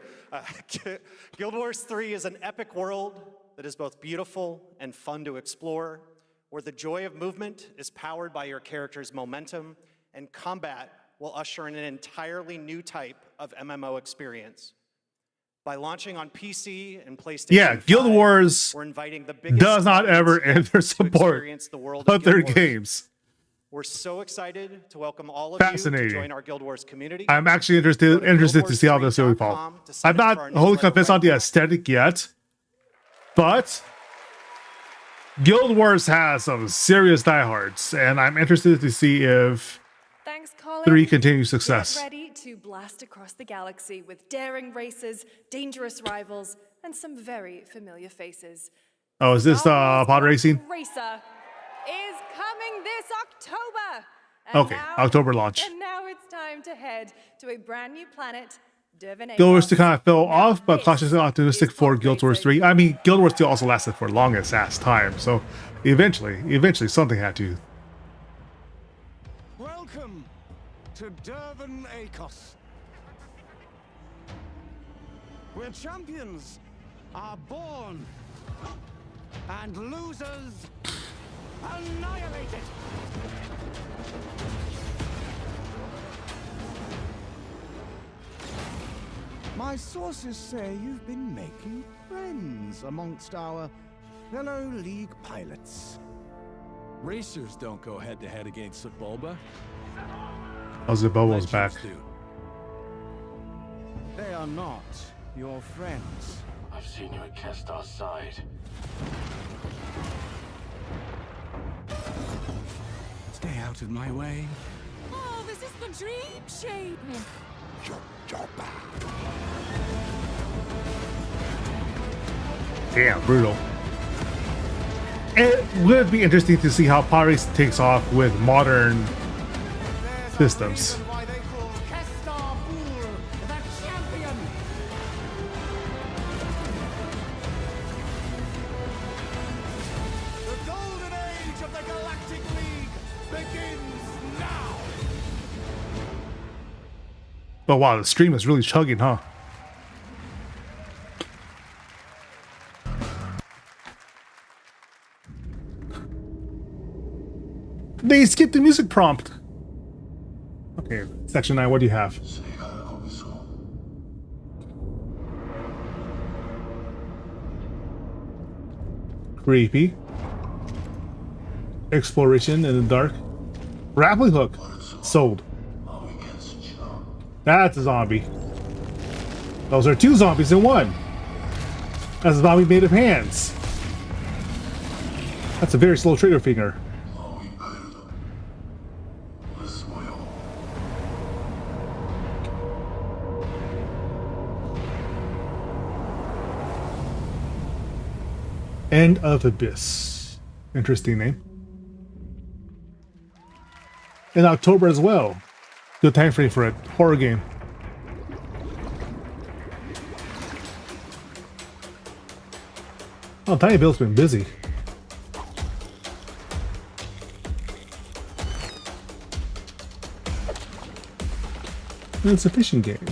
Speaker 4: Guild Wars 3 is an epic world that is both beautiful and fun to explore, where the joy of movement is powered by your character's momentum, and combat will usher in an entirely new type of MMO experience. By launching on PC and PlayStation
Speaker 1: Yeah, Guild
Speaker 4: 5,
Speaker 1: Wars
Speaker 4: we're inviting the biggest
Speaker 1: does not ever end their support
Speaker 4: experience the world of
Speaker 1: of their
Speaker 4: Guild Wars.
Speaker 1: games.
Speaker 4: We're so excited to welcome all of you to
Speaker 1: Fascinating.
Speaker 4: join our Guild Wars community.
Speaker 1: I'm actually interested to see how this will fall. I'm not wholly convinced on the aesthetic yet, but Guild Wars has some serious diehards, and I'm interested to see if
Speaker 8: Thanks, Colin.
Speaker 1: 3 continues success.
Speaker 8: Get ready to blast across the galaxy with daring races, dangerous rivals, and some very familiar faces.
Speaker 1: Oh, is this pod racing?
Speaker 8: Racer is coming this October.
Speaker 1: Okay, October launch.
Speaker 8: And now it's time to head to a brand new planet, Dervin.
Speaker 1: Guild Wars 2 kind of fell off, but cautiously optimistic for Guild Wars 3. I mean, Guild Wars 2 also lasted for the longest ass time, so eventually something had to.
Speaker 6: Welcome to Dervin Akos, where champions are born and losers annihilated. My sources say you've been making friends amongst our fellow League pilots.
Speaker 7: Racers don't go head-to-head against Bulba.
Speaker 1: Oh, Zabobo's back.
Speaker 6: They are not your friends.
Speaker 18: I've seen you at Kestar's side.
Speaker 6: Stay out of my way.
Speaker 21: Oh, this is the dream shape.
Speaker 1: Damn, brutal. It would be interesting to see how Paris takes off with modern systems.
Speaker 6: The golden age of the Galactic League begins now.
Speaker 1: Oh wow, the stream is really chugging, huh? They skipped the music prompt. Okay, section 9, what do you have? Creepy. Exploration in the dark. Grappling hook. Sold. That's a zombie. Those are 2 zombies in one. That's a zombie made of hands. That's a very slow trigger finger. End of Abyss. Interesting name. In October as well. Good time frame for it. Horror game. Oh, Tiny Bill's been busy. And it's a fishing game.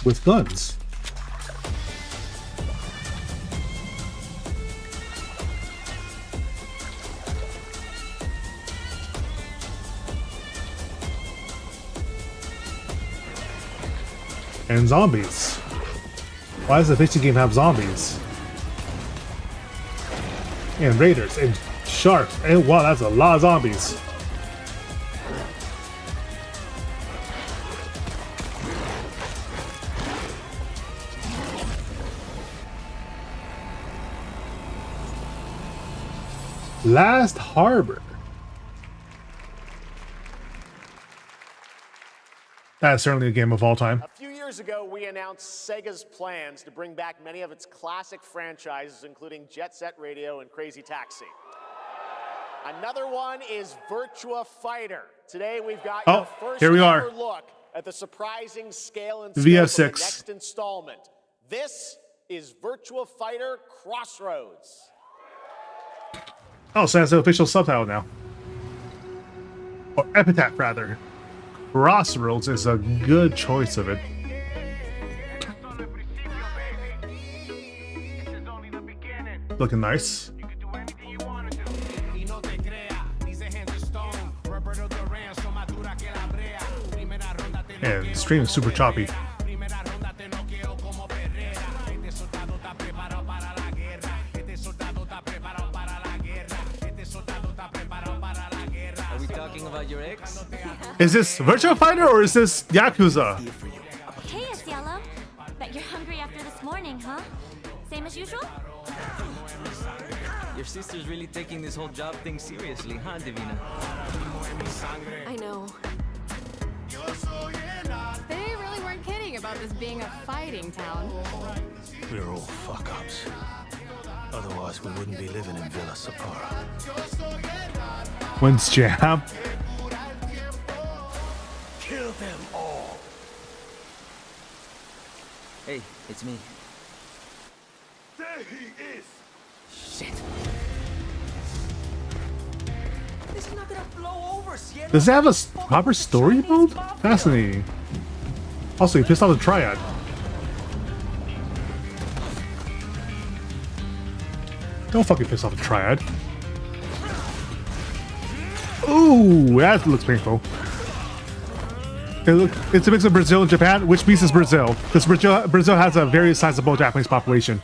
Speaker 1: With guns. And zombies. Why does the fishing game have zombies? And raiders and sharks. And wow, that's a lot of zombies. Last Harbor. That's certainly a game of all time.
Speaker 2: A few years ago, we announced Sega's plans to bring back many of its classic franchises, including Jet Set Radio and Crazy Taxi. Another one is Virtua Fighter. Today, we've got your first
Speaker 1: here we are.
Speaker 2: ever look at the surprising scale and
Speaker 1: VF6.
Speaker 2: scope of the next installment. This is Virtua Fighter Crossroads.
Speaker 1: Oh, so that's the official subtitle now. Or epitaph, rather. Crossroads is a good choice of it. Looking nice. And stream is super choppy.
Speaker 9: Are we talking about your ex?
Speaker 1: Is this Virtua Fighter or is this Yakuza?
Speaker 19: Hey, it's Yellow. Bet you're hungry after this morning, huh? Same as usual?
Speaker 9: Your sister's really taking this whole job thing seriously, huh, Divina?
Speaker 5: I know.
Speaker 21: They really weren't kidding about this being a fighting town.
Speaker 7: We're all fuck-ups. Otherwise, we wouldn't be living in Villa Sapara.
Speaker 1: Wins Jam.
Speaker 7: Kill them all.
Speaker 9: Hey, it's me.
Speaker 7: There he is.
Speaker 9: Shit. This is not gonna blow over, Sierra.
Speaker 1: Does it have a proper story mode? Fascinating. Also, he pissed off the Triad. Don't fucking piss off the Triad. Ooh, that looks painful. It's a mix of Brazil and Japan. Which piece is Brazil? Because Brazil has a very sizable Japanese population.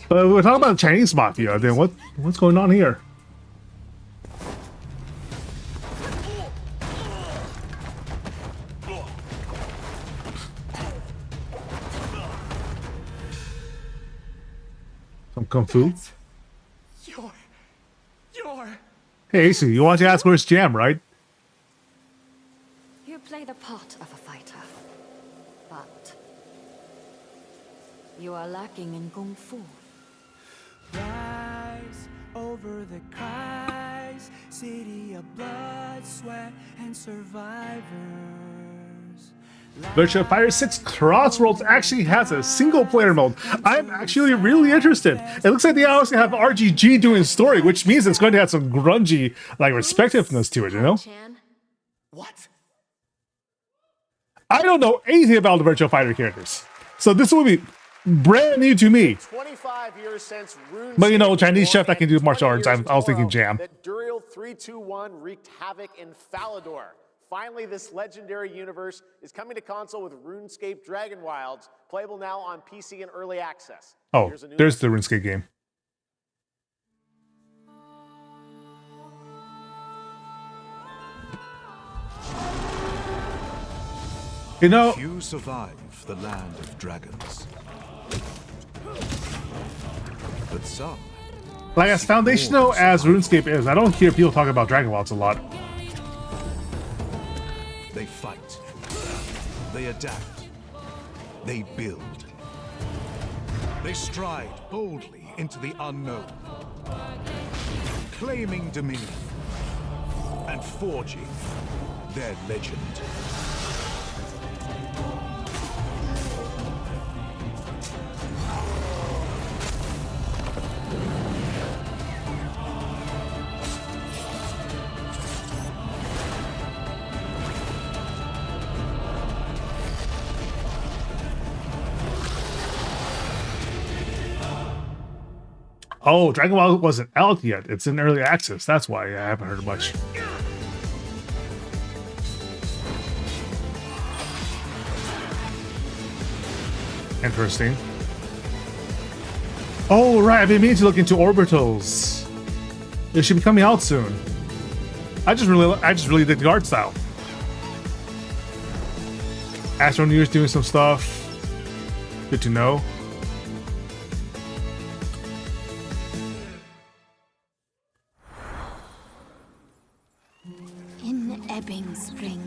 Speaker 1: But we're talking about Chinese mafia. Then what's going on here? Some kung fu. Hey, Ace, you want to ask where's Jam, right?
Speaker 19: You play the part of a fighter, but you are lacking in kung fu.
Speaker 10: Rise over the cries, city of blood, sweat, and survivors.
Speaker 1: Virtua Fighter 6 Crossroads actually has a single-player mode. I'm actually really interested. It looks like they also have RGG doing story, which means it's going to have some grungy, like, respectiveness to it, you know?
Speaker 2: What?
Speaker 1: I don't know anything about the Virtua Fighter characters, so this will be brand new to me.
Speaker 2: 25 years since RuneScape,
Speaker 1: But you know, Chinese chef that can do martial arts, I was thinking Jam.
Speaker 2: that Duriel 321 wreaked havoc in Falador. Finally, this legendary universe is coming to console with RuneScape Dragon Wilds, playable now on PC in early access.
Speaker 1: Oh, there's the RuneScape game. You know,
Speaker 11: few survive the land of dragons. But some.
Speaker 1: Like, as foundational as RuneScape is, I don't hear people talk about Dragon Wilds a lot.
Speaker 11: They fight. They adapt. They build. They stride boldly into the unknown, claiming dominion and forging their legend.
Speaker 1: Oh, Dragon Ball wasn't out yet. It's in early access. That's why I haven't heard much. Interesting. Oh, right. I've been meaning to look into orbitals. It should be coming out soon. I just really dig the art style. Astro News doing some stuff. Good to know.
Speaker 13: In ebbing spring,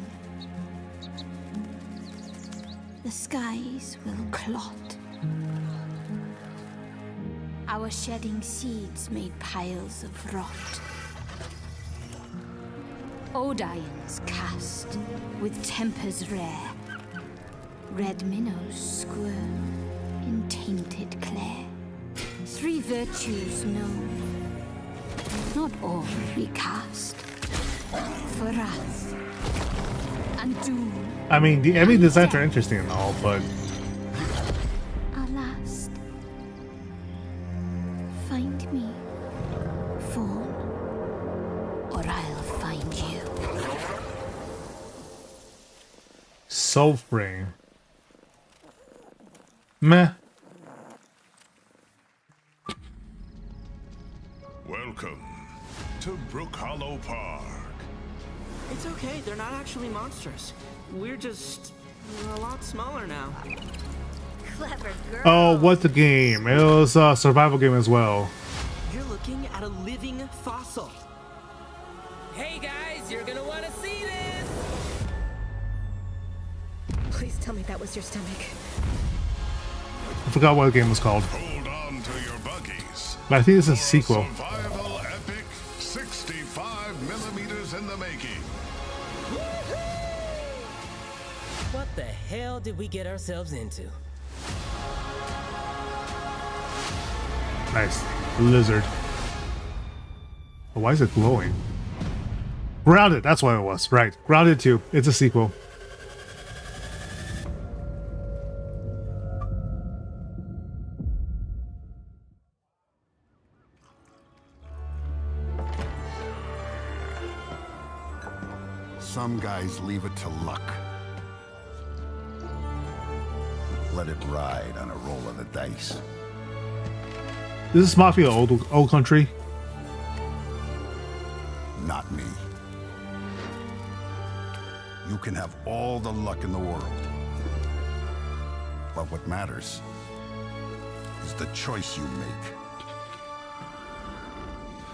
Speaker 13: the skies will clot. Our shedding seeds made piles of rot. Odions cast with tempers rare. Red minnows squirm in tainted clay. Three virtues known, not all recast. For wrath and doom.
Speaker 1: I mean, the enemy designs are interesting and all, but
Speaker 13: Our last. Find me, Fawn, or I'll find you.
Speaker 1: Soulspring. Meh.
Speaker 15: Welcome to Brook Hollow Park.
Speaker 23: It's okay, they're not actually monsters. We're just a lot smaller now.
Speaker 16: Clever girl.
Speaker 1: Oh, what's the game? It was a survival game as well.
Speaker 23: You're looking at a living fossil.
Speaker 25: Hey guys, you're gonna want to see this!
Speaker 16: Please tell me that was your stomach.
Speaker 1: I forgot what the game was called.
Speaker 15: Hold on to your buggies.
Speaker 1: But I think it's a sequel.
Speaker 15: Survival epic, 65 millimeters in the making.
Speaker 25: What the hell did we get ourselves into?
Speaker 1: Nice. Lizard. Oh, why is it glowing? Grounded, that's what it was. Right. Grounded 2. It's a sequel.
Speaker 26: Some guys leave it to luck. Let it ride on a roll of the dice.
Speaker 1: This is Mafia old country.
Speaker 26: Not me. You can have all the luck in the world. But what matters is the choice you make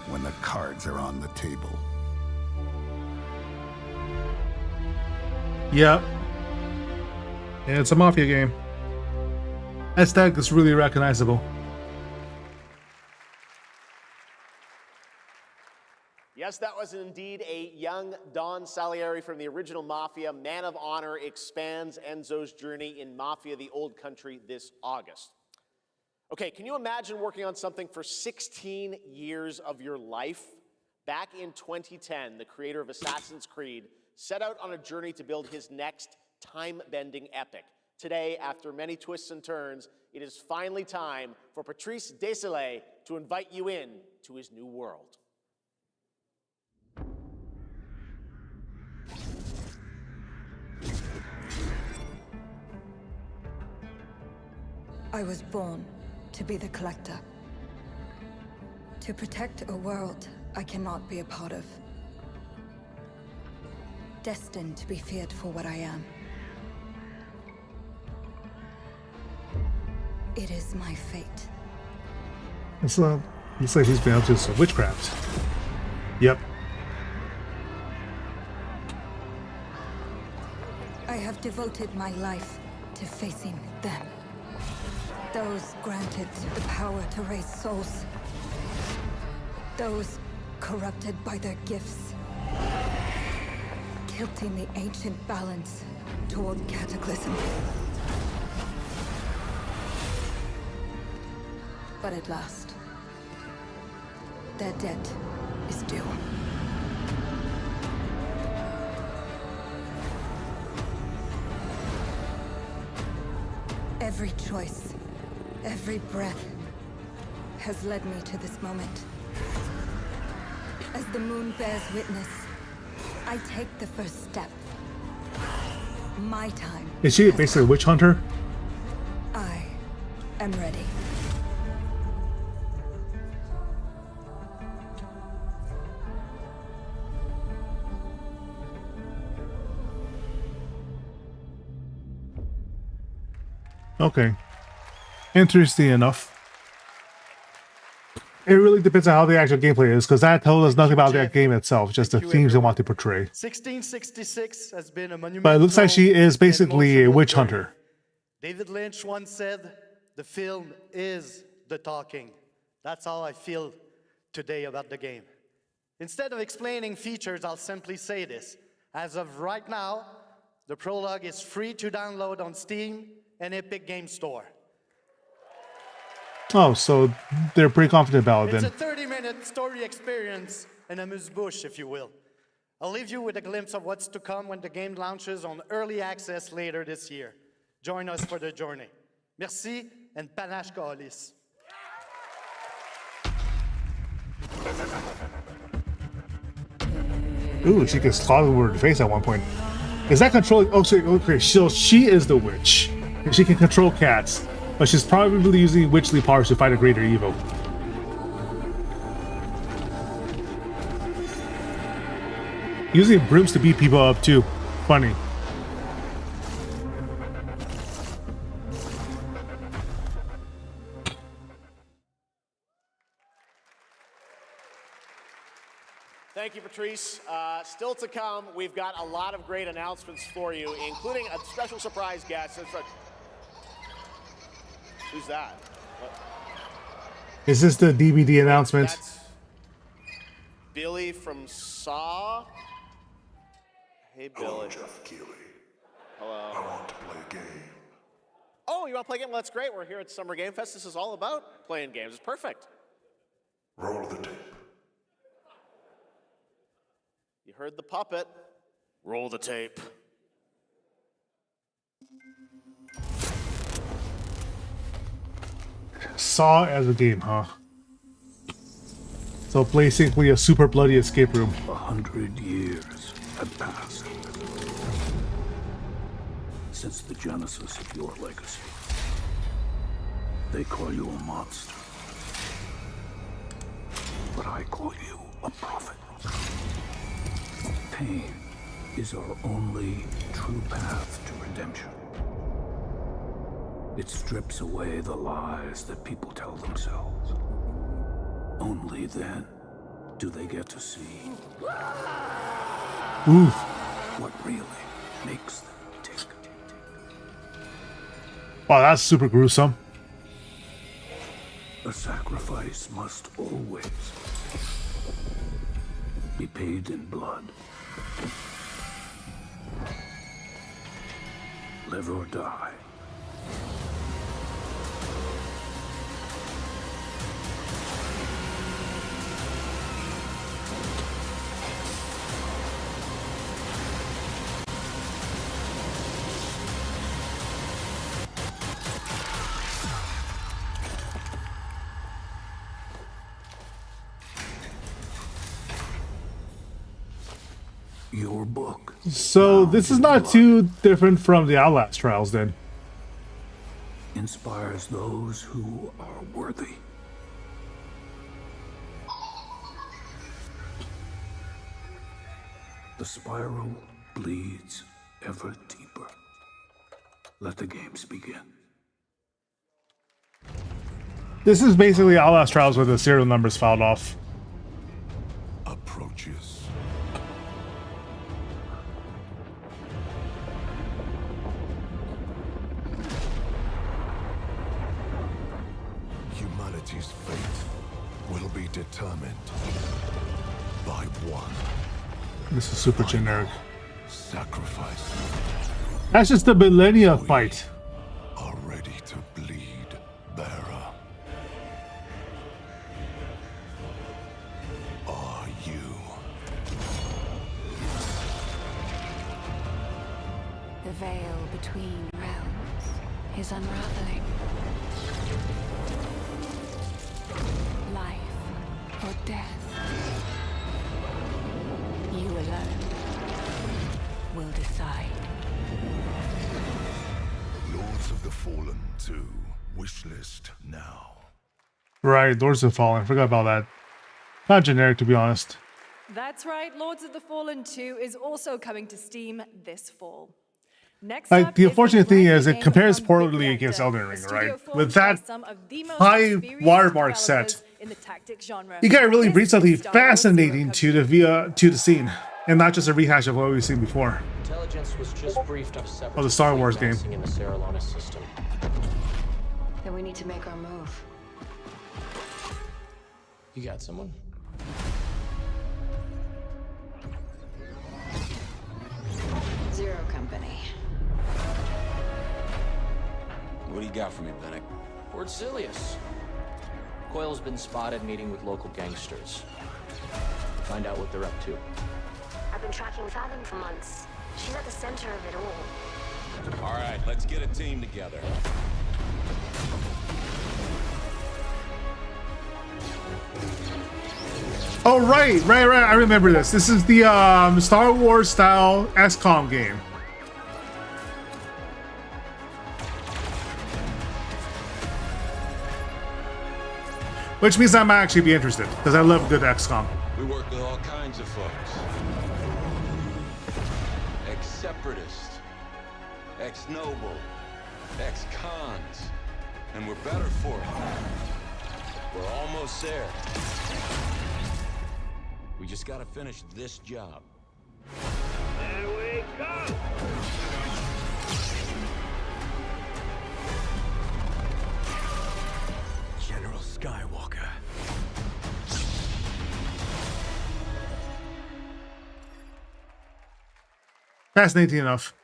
Speaker 26: when the cards are on the table.
Speaker 1: Yep. Yeah, it's a Mafia game. Aesthetic is really recognizable.
Speaker 2: Yes, that was indeed a young Don Salieri from the original Mafia. Man of Honor expands Enzo's journey in Mafia: The Old Country this August. Okay, can you imagine working on something for 16 years of your life? Back in 2010, the creator of Assassin's Creed set out on a journey to build his next time-bending epic. Today, after many twists and turns, it is finally time for Patrice Désilets to invite you in to his new world.
Speaker 27: I was born to be the Collector. To protect a world I cannot be a part of. Destined to be feared for what I am. It is my fate.
Speaker 1: Looks like he's been up to some witchcraft. Yep.
Speaker 27: I have devoted my life to facing them. Those granted the power to raise souls. Those corrupted by their gifts. Tilting the ancient balance toward cataclysm. But at last, their debt is due. Every choice, every breath has led me to this moment. As the moon bears witness, I take the first step. My time.
Speaker 1: Is she basically a witch hunter?
Speaker 27: I am ready.
Speaker 1: Okay. Interesting enough. It really depends on how the actual gameplay is, because that tells us nothing about that game itself, just the themes they want to portray.
Speaker 4: 1666 has been a monumental.
Speaker 1: But it looks like she is basically a witch hunter.
Speaker 4: David Lynch once said, "The film is the talking." That's how I feel today about the game. Instead of explaining features, I'll simply say this. As of right now, the prologue is free to download on Steam and Epic Game Store.
Speaker 1: Oh, so they're pretty confident about it then.
Speaker 4: It's a 30-minute story experience, an amuse-bouche, if you will. I'll leave you with a glimpse of what's to come when the game launches on early access later this year. Join us for the journey. Merci, and panache Kaolis.
Speaker 1: Ooh, she gets clawed over the face at one point. Is that controlling? Oh, okay, so she is the witch. And she can control cats. But she's probably using witchly powers to fight a greater evil. Using brooms to beat people up too. Funny.
Speaker 2: Thank you, Patrice. Still to come, we've got a lot of great announcements for you, including a special surprise guest. Who's that? What?
Speaker 1: Is this the DVD announcement?
Speaker 2: That's Billy from Saw. Hey, Billy.
Speaker 11: Hello, Jeff Keighley.
Speaker 2: Hello.
Speaker 11: I want to play a game.
Speaker 2: Oh, you want to play a game? Well, that's great. We're here at Summer Game Fest. This is all about playing games. It's perfect.
Speaker 11: Roll the tape.
Speaker 2: You heard the puppet. Roll the tape.
Speaker 1: Saw as a game, huh? So basically a super bloody escape room.
Speaker 3: 100 years have passed since the genesis of your legacy. They call you a monster, but I call you a prophet. Pain is our only true path to redemption. It strips away the lies that people tell themselves. Only then do they get to see
Speaker 1: Oof.
Speaker 3: what really makes them tick.
Speaker 1: Wow, that's super gruesome.
Speaker 3: A sacrifice must always be paid in blood. Live or die. Your book.
Speaker 1: So this is not too different from the Outlast trials then.
Speaker 3: Inspires those who are worthy. The spiral bleeds ever deeper. Let the games begin.
Speaker 1: This is basically Outlast Trials with the serial numbers filed off.
Speaker 11: Approaches. Humanity's fate will be determined by one.
Speaker 1: This is super generic.
Speaker 11: Sacrifice.
Speaker 1: That's just the millennia fight.
Speaker 11: Are ready to bleed, bearer. Are you?
Speaker 13: The veil between realms is unraveling. Life or death. You alone will decide.
Speaker 11: Lords of the Fallen 2. Wishlist now.
Speaker 1: Right, Lords of the Fallen. I forgot about that. Not generic, to be honest.
Speaker 8: That's right, Lords of the Fallen 2 is also coming to Steam this fall. Next
Speaker 1: Like,
Speaker 8: up
Speaker 1: the
Speaker 8: is
Speaker 1: unfortunate thing
Speaker 8: brand
Speaker 1: is
Speaker 8: new
Speaker 1: it
Speaker 8: game
Speaker 1: compares
Speaker 8: from
Speaker 1: poorly
Speaker 8: Big
Speaker 1: against
Speaker 8: Reactor,
Speaker 1: Elden
Speaker 8: a
Speaker 1: Ring,
Speaker 8: studio
Speaker 1: right?
Speaker 8: formed
Speaker 1: With
Speaker 8: by
Speaker 1: that
Speaker 8: some of the most
Speaker 1: high
Speaker 8: experienced
Speaker 1: watermark set,
Speaker 8: developers in the tactics genre.
Speaker 1: you gotta really
Speaker 8: This
Speaker 1: bring something
Speaker 8: is Star Wars
Speaker 1: fascinating to the scene, and not just a rehash of what we've seen before.
Speaker 12: Intelligence was just briefed up separately.
Speaker 1: Oh, the Star Wars game.
Speaker 12: In the Serralona system.
Speaker 13: Then we need to make our move.
Speaker 12: You got someone?
Speaker 13: Zero Company.
Speaker 18: What do you got for me, Bennick?
Speaker 12: Word Silius. Coil's been spotted meeting with local gangsters. Find out what they're up to.
Speaker 14: I've been tracking Fathom for months. She's at the center of it all.
Speaker 18: All right, let's get a team together.
Speaker 1: Oh, right. I remember this. This is the Star Wars style XCOM game. Which means I might actually be interested, because I love good XCOM.
Speaker 18: We work with all kinds of folks. Ex-separatists, ex-noble, ex-cons, and we're better for it. We're almost there. We just gotta finish this job.
Speaker 6: There we go!
Speaker 7: General Skywalker.
Speaker 1: Fascinating enough.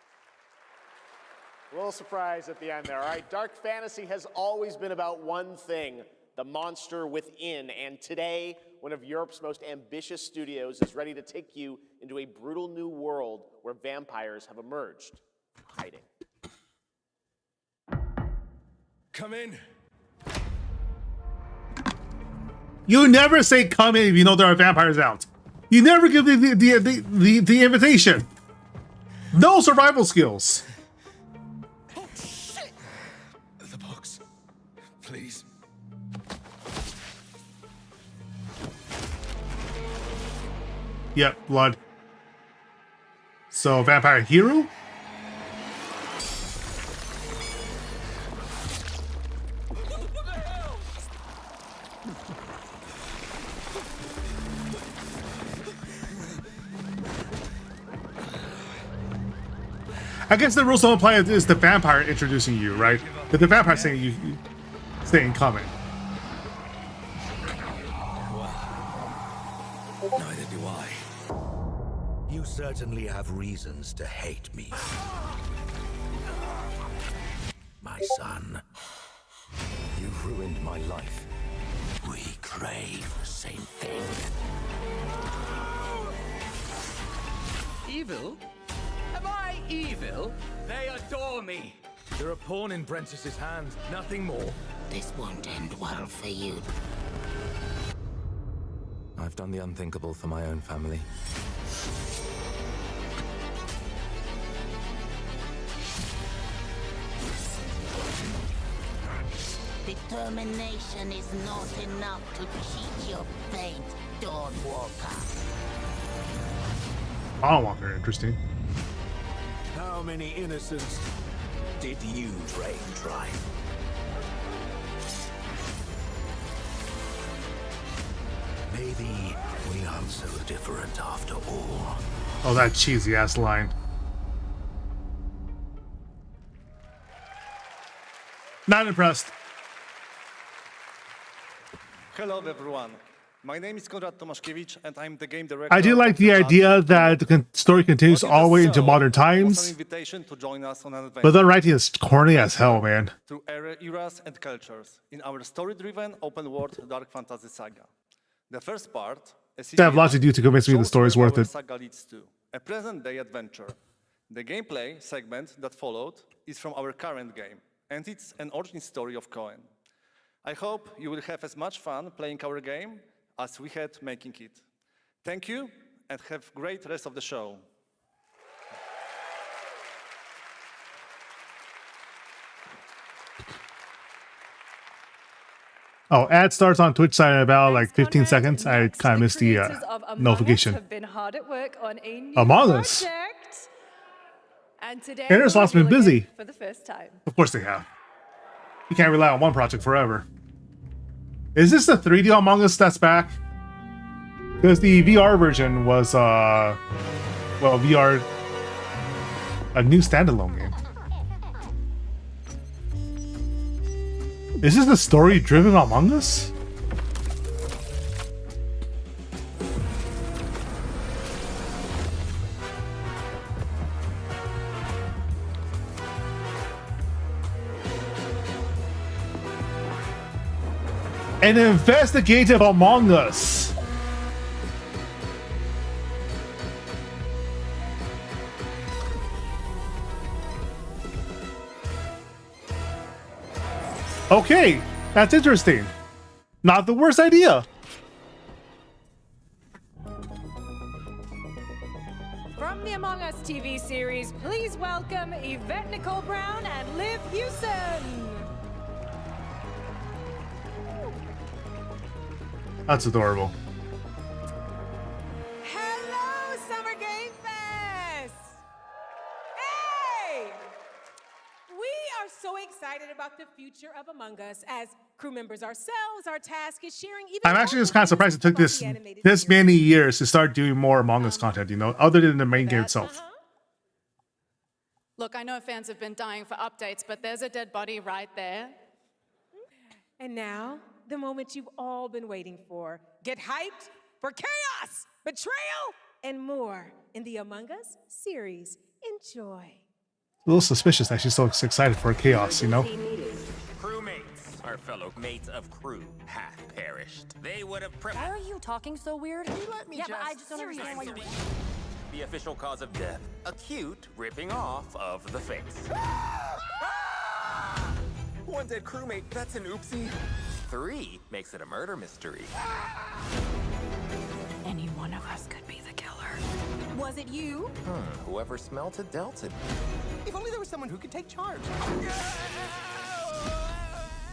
Speaker 2: A little surprise at the end there. All right, dark fantasy has always been about one thing, the monster within. And today, one of Europe's most ambitious studios is ready to take you into a brutal new world where vampires have emerged, hiding.
Speaker 7: Come in.
Speaker 1: You never say come in if you know there are vampires out. You never give the invitation. No survival skills.
Speaker 7: Oh, shit! The box. Please.
Speaker 1: Yep, blood. So, vampire hero? I guess the rules don't apply. Is the vampire introducing you, right? But the vampire saying you staying coming.
Speaker 7: Neither do I. You certainly have reasons to hate me. My son. You've ruined my life. We crave the same thing.
Speaker 6: Evil? Am I evil? They adore me.
Speaker 7: You're a pawn in Brentiss's hands, nothing more.
Speaker 14: This won't end well for you.
Speaker 7: I've done the unthinkable for my own family.
Speaker 14: Determination is not enough to cheat your fate, Dawnwalker.
Speaker 1: Dawnwalker, interesting.
Speaker 7: How many innocents did you drain dry? Maybe we aren't so different after all.
Speaker 1: Oh, that cheesy ass line. Not impressed.
Speaker 5: Hello everyone. My name is Konrad Tomaszkiewicz and I'm the game director.
Speaker 1: I do like the idea that the story continues all the way into modern times, but the writing is corny as hell, man.
Speaker 5: Through eras and cultures in our story-driven open-world dark fantasy saga. The first part,
Speaker 1: They have lots to do to convince me the story's worth it.
Speaker 5: saga leads to a present-day adventure. The gameplay segment that followed is from our current game, and it's an origin story of Cohen. I hope you will have as much fun playing our game as we had making it. Thank you, and have great rest of the show.
Speaker 1: Oh, ad starts on Twitch side in about like 15 seconds. I kind of missed the notification.
Speaker 8: Have been hard at work on a new
Speaker 1: Among Us.
Speaker 8: project. And today
Speaker 1: Interslot's been
Speaker 8: we're doing
Speaker 1: busy.
Speaker 8: it for the first time.
Speaker 1: Of course they have. You can't rely on one project forever. Is this the 3D Among Us that's back? Because the VR version was, well, VR, a new standalone game. Is this the story-driven Among Us? An investigative Among Us. Okay, that's interesting. Not the worst idea.
Speaker 8: From the Among Us TV series, please welcome Yvette Nicole Brown and Liv Hewson.
Speaker 1: That's adorable.
Speaker 9: Hello, Summer Game Fest! Hey! We are so excited about the future of Among Us. As crew members ourselves, our task is sharing even
Speaker 1: I'm actually just kind of surprised it took this many years to start doing more Among Us content, you know, other than the main game itself.
Speaker 17: Look, I know fans have been dying for updates, but there's a dead body right there.
Speaker 9: And now, the moment you've all been waiting for. Get hyped for chaos, betrayal, and more in the Among Us series. Enjoy.
Speaker 1: A little suspicious that she's so excited for chaos, you know?
Speaker 20: Crewmates, our fellow mates of crew, hath perished. They would have
Speaker 19: Why are you talking so weird?
Speaker 20: let me
Speaker 19: yeah, but I
Speaker 20: just-
Speaker 19: just don't understand why you...
Speaker 20: The official cause of death, acute ripping off of the face. One dead crewmate, that's an oopsie. 3 makes it a murder mystery.
Speaker 19: Any one of us could be the killer.
Speaker 9: Was it you?
Speaker 20: Whoever smelt it dealt it.
Speaker 6: If only there was someone who could take charge.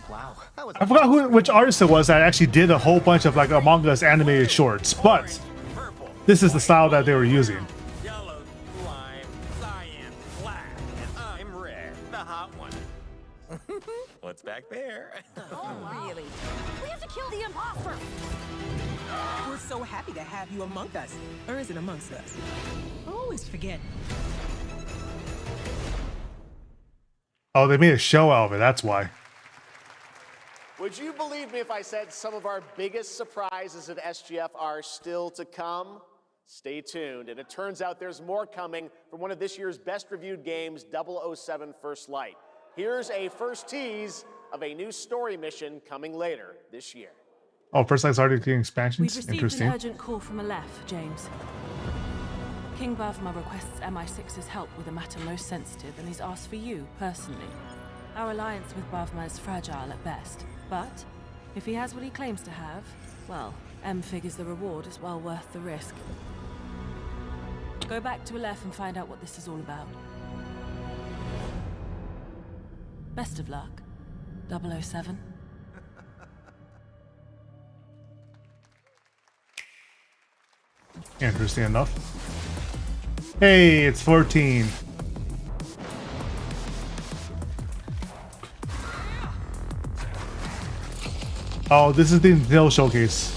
Speaker 20: Wow.
Speaker 1: I forgot which artist it was that actually did a whole bunch of like Among Us animated shorts, but this is the style that they were using.
Speaker 20: Yellow, lime, cyan, black, and I'm red, the hot one. What's back there?
Speaker 9: Oh, really?
Speaker 19: We have to kill the imposter!
Speaker 9: We're so happy to have you among us. Or is it amongst us? I always forget.
Speaker 1: Oh, they made a show out of it, that's why.
Speaker 2: Would you believe me if I said some of our biggest surprises at SGF are still to come? Stay tuned. And it turns out there's more coming from one of this year's best reviewed games, 007 First Light. Here's a first tease of a new story mission coming later this year.
Speaker 1: Oh, First Light's already getting
Speaker 21: We've
Speaker 1: expansions?
Speaker 21: received
Speaker 1: Interesting.
Speaker 21: an urgent call from Aleph, James. King Bavma requests MI6's help with a matter most sensitive, and he's asked for you, personally. Our alliance with Bavma is fragile at best, but if he has what he claims to have, well, M figures the reward is well worth the risk. Go back to Aleph and find out what this is all about. Best of luck, 007.
Speaker 1: Interesting enough. Hey, it's 14. Oh, this is the Nintendo showcase.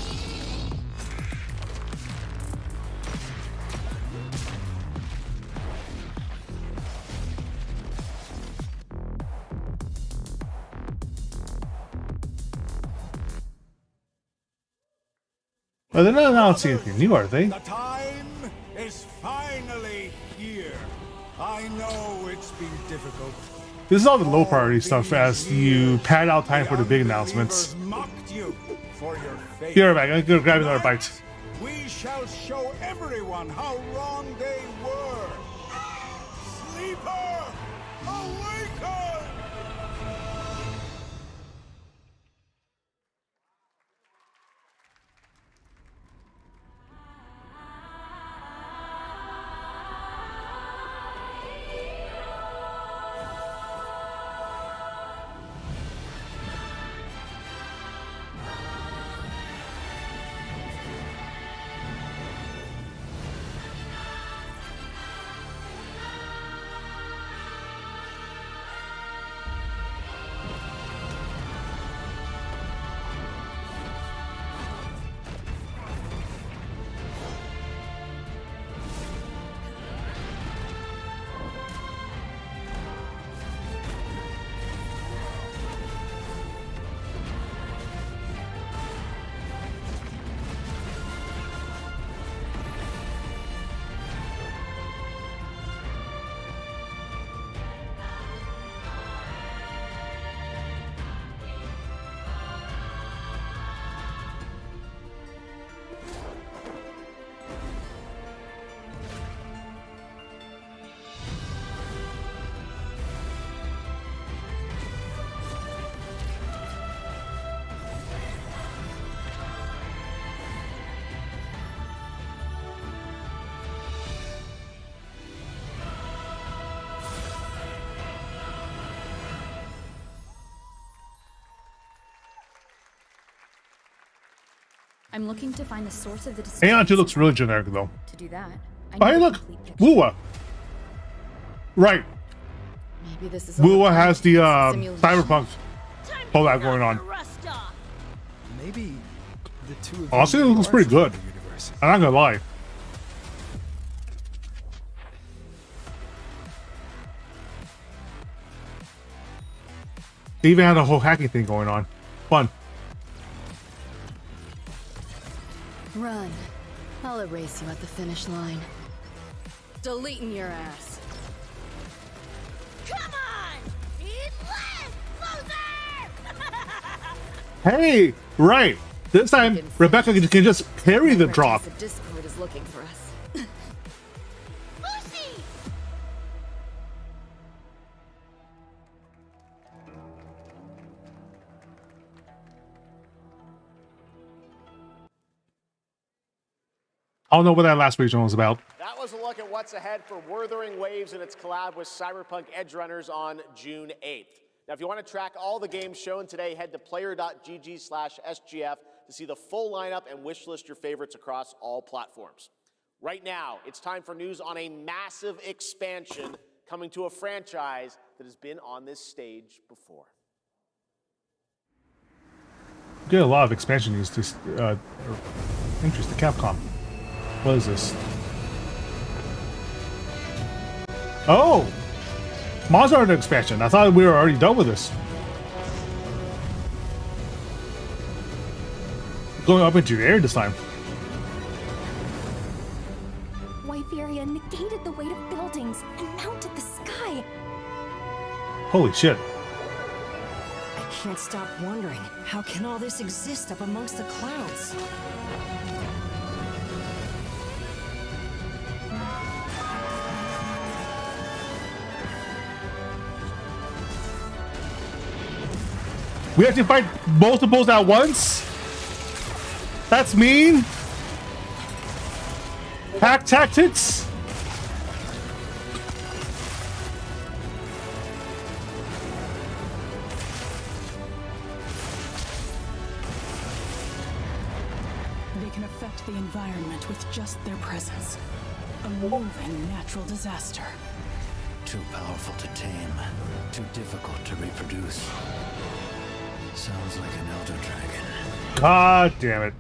Speaker 1: Well, they're not announcing anything new, are they?
Speaker 6: The time is finally here. I know it's been difficult.
Speaker 1: This is all the low priority stuff as you pad out time for the big announcements.
Speaker 6: Mocked you for your faith.
Speaker 1: Be right back. I'm gonna grab another bite.
Speaker 6: We shall show everyone how wrong they were. Sleeper, awaken!
Speaker 10: I'm looking to find the source of the
Speaker 1: Aeon 2 looks really generic though.
Speaker 10: To do that,
Speaker 1: Oh, hey, look! Wua! Right.
Speaker 10: Maybe this is
Speaker 1: Wua has the cyberpunk pullback going on.
Speaker 15: Maybe the two of
Speaker 1: Honestly, it looks pretty good. I'm not gonna lie. They even had a whole hacking thing going on. Fun.
Speaker 10: Run. I'll erase you at the finish line. Deleting your ass.
Speaker 19: Come on! Eat less, loser!
Speaker 1: Hey, right. This time, Rebecca can just carry the drop.
Speaker 10: The Discord is looking for us.
Speaker 19: Lucy!
Speaker 1: I don't know what that last region was about.
Speaker 2: That was a look at what's ahead for Wuthering Waves and its collab with Cyberpunk Edgerunners on June 8th. Now, if you want to track all the games shown today, head to player.gg/SGF to see the full lineup and wishlist your favorites across all platforms. Right now, it's time for news on a massive expansion coming to a franchise that has been on this stage before.
Speaker 1: We get a lot of expansion news this interest to Capcom. What is this? Oh! Monster Hunter expansion. I thought we were already done with this. Going up into the air this time.
Speaker 10: Wyveria negated the weight of buildings and mounted the sky.
Speaker 1: Holy shit.
Speaker 16: I can't stop wondering, how can all this exist up amongst the clouds?
Speaker 1: We have to fight multiples at once? That's mean. Hack tactics?
Speaker 21: They can affect the environment with just their presence. A moving natural disaster.
Speaker 7: Too powerful to tame, too difficult to reproduce. Sounds like an Elder Dragon.
Speaker 1: God damn it.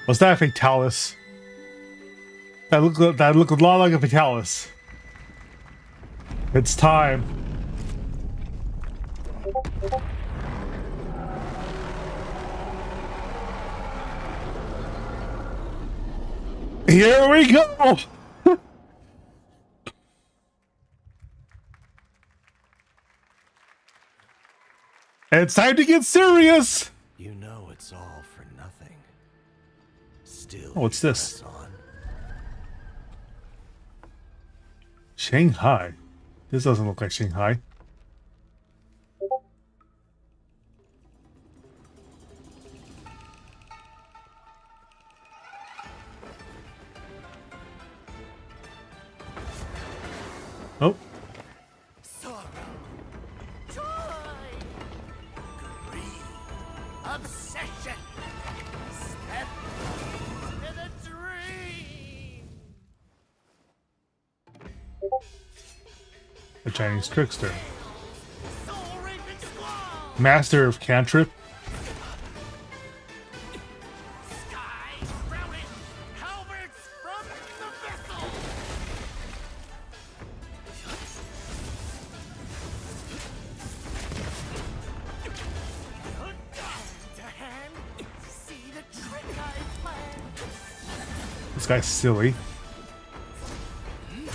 Speaker 1: Was that a Fatalis? That looked a lot like a Fatalis. It's time. Here we go. It's time to get serious.
Speaker 7: You know it's all for nothing. Still.
Speaker 1: Oh, what's this? Shanghai. This doesn't look like Shanghai. Oh.
Speaker 6: Obsession. Step into the dream.
Speaker 1: A Chinese trickster. Master of cantrip. This guy's silly.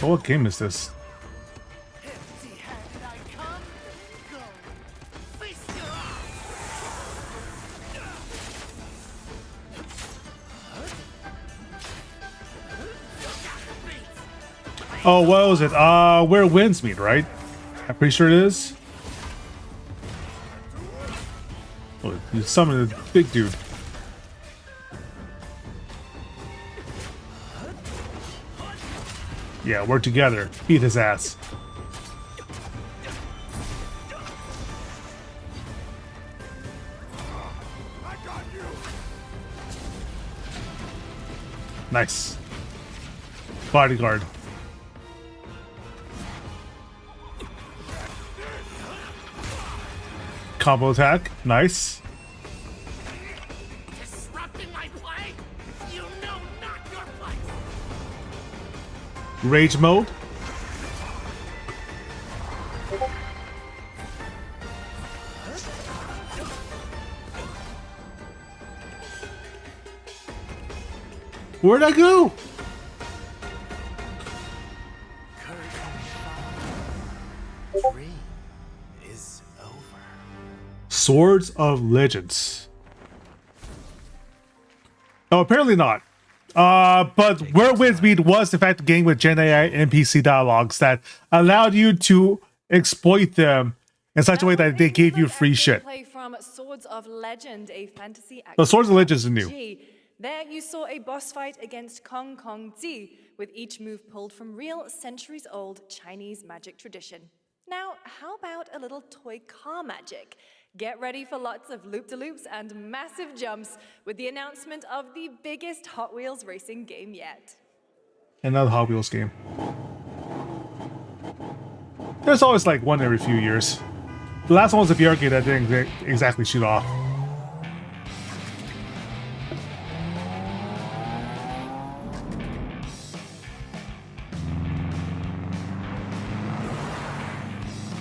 Speaker 1: Oh, what game is this? Oh, what was it? Where winds meet, right? I'm pretty sure it is. Oh, you summoned a big dude. Yeah, work together. Beat his ass. Nice. Bodyguard. Combo attack. Nice.
Speaker 6: Disrupting my play? You know not your place.
Speaker 1: Rage mode. Where'd I go?
Speaker 7: Dream is over.
Speaker 1: Swords of Legends. Oh, apparently not. But Where Winds Meet was in fact a game with Gen AI NPC dialogues that allowed you to exploit them in such a way that they gave you free shit.
Speaker 4: Play from Swords of Legend, a fantasy action.
Speaker 1: The Swords of Legends are new.
Speaker 4: There you saw a boss fight against Kong Kong Zi, with each move pulled from real centuries-old Chinese magic tradition. Now, how about a little toy car magic? Get ready for lots of loop-de-loops and massive jumps with the announcement of the biggest Hot Wheels racing game yet.
Speaker 1: Another Hot Wheels game. There's always like one every few years. The last one was a VR game that didn't exactly shoot off.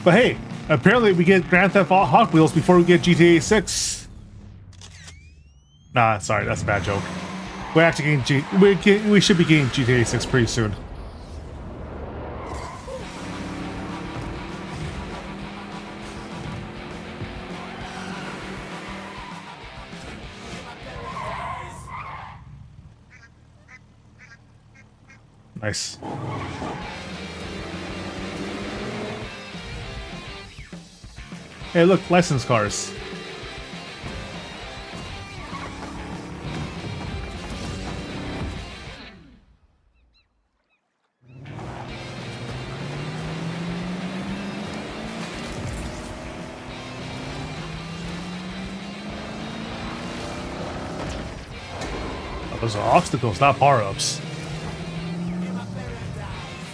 Speaker 1: But hey, apparently we get Grand Theft Auto Hot Wheels before we get GTA 6. Nah, sorry, that's a bad joke. We're actually getting we should be getting GTA 6 pretty soon. Nice. Hey, look, license cars. Those are obstacles, not power-ups.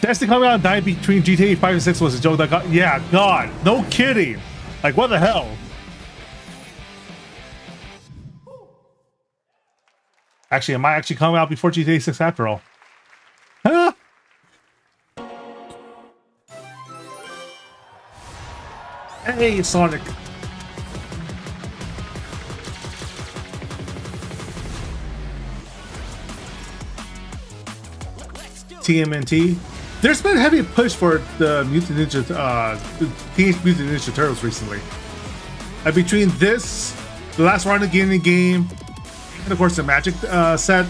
Speaker 1: Destiny coming out and between GTA 5 and 6 was a joke that got... Yeah, God, no kidding. Like, what the hell? Actually, it might actually come out before GTA 6 after all. Huh? Yay, Sonic! TMNT. There's been a heavy push for the Teenage Mutant Ninja Turtles recently. Between this, the last Ron Again game, and of course the Magic set,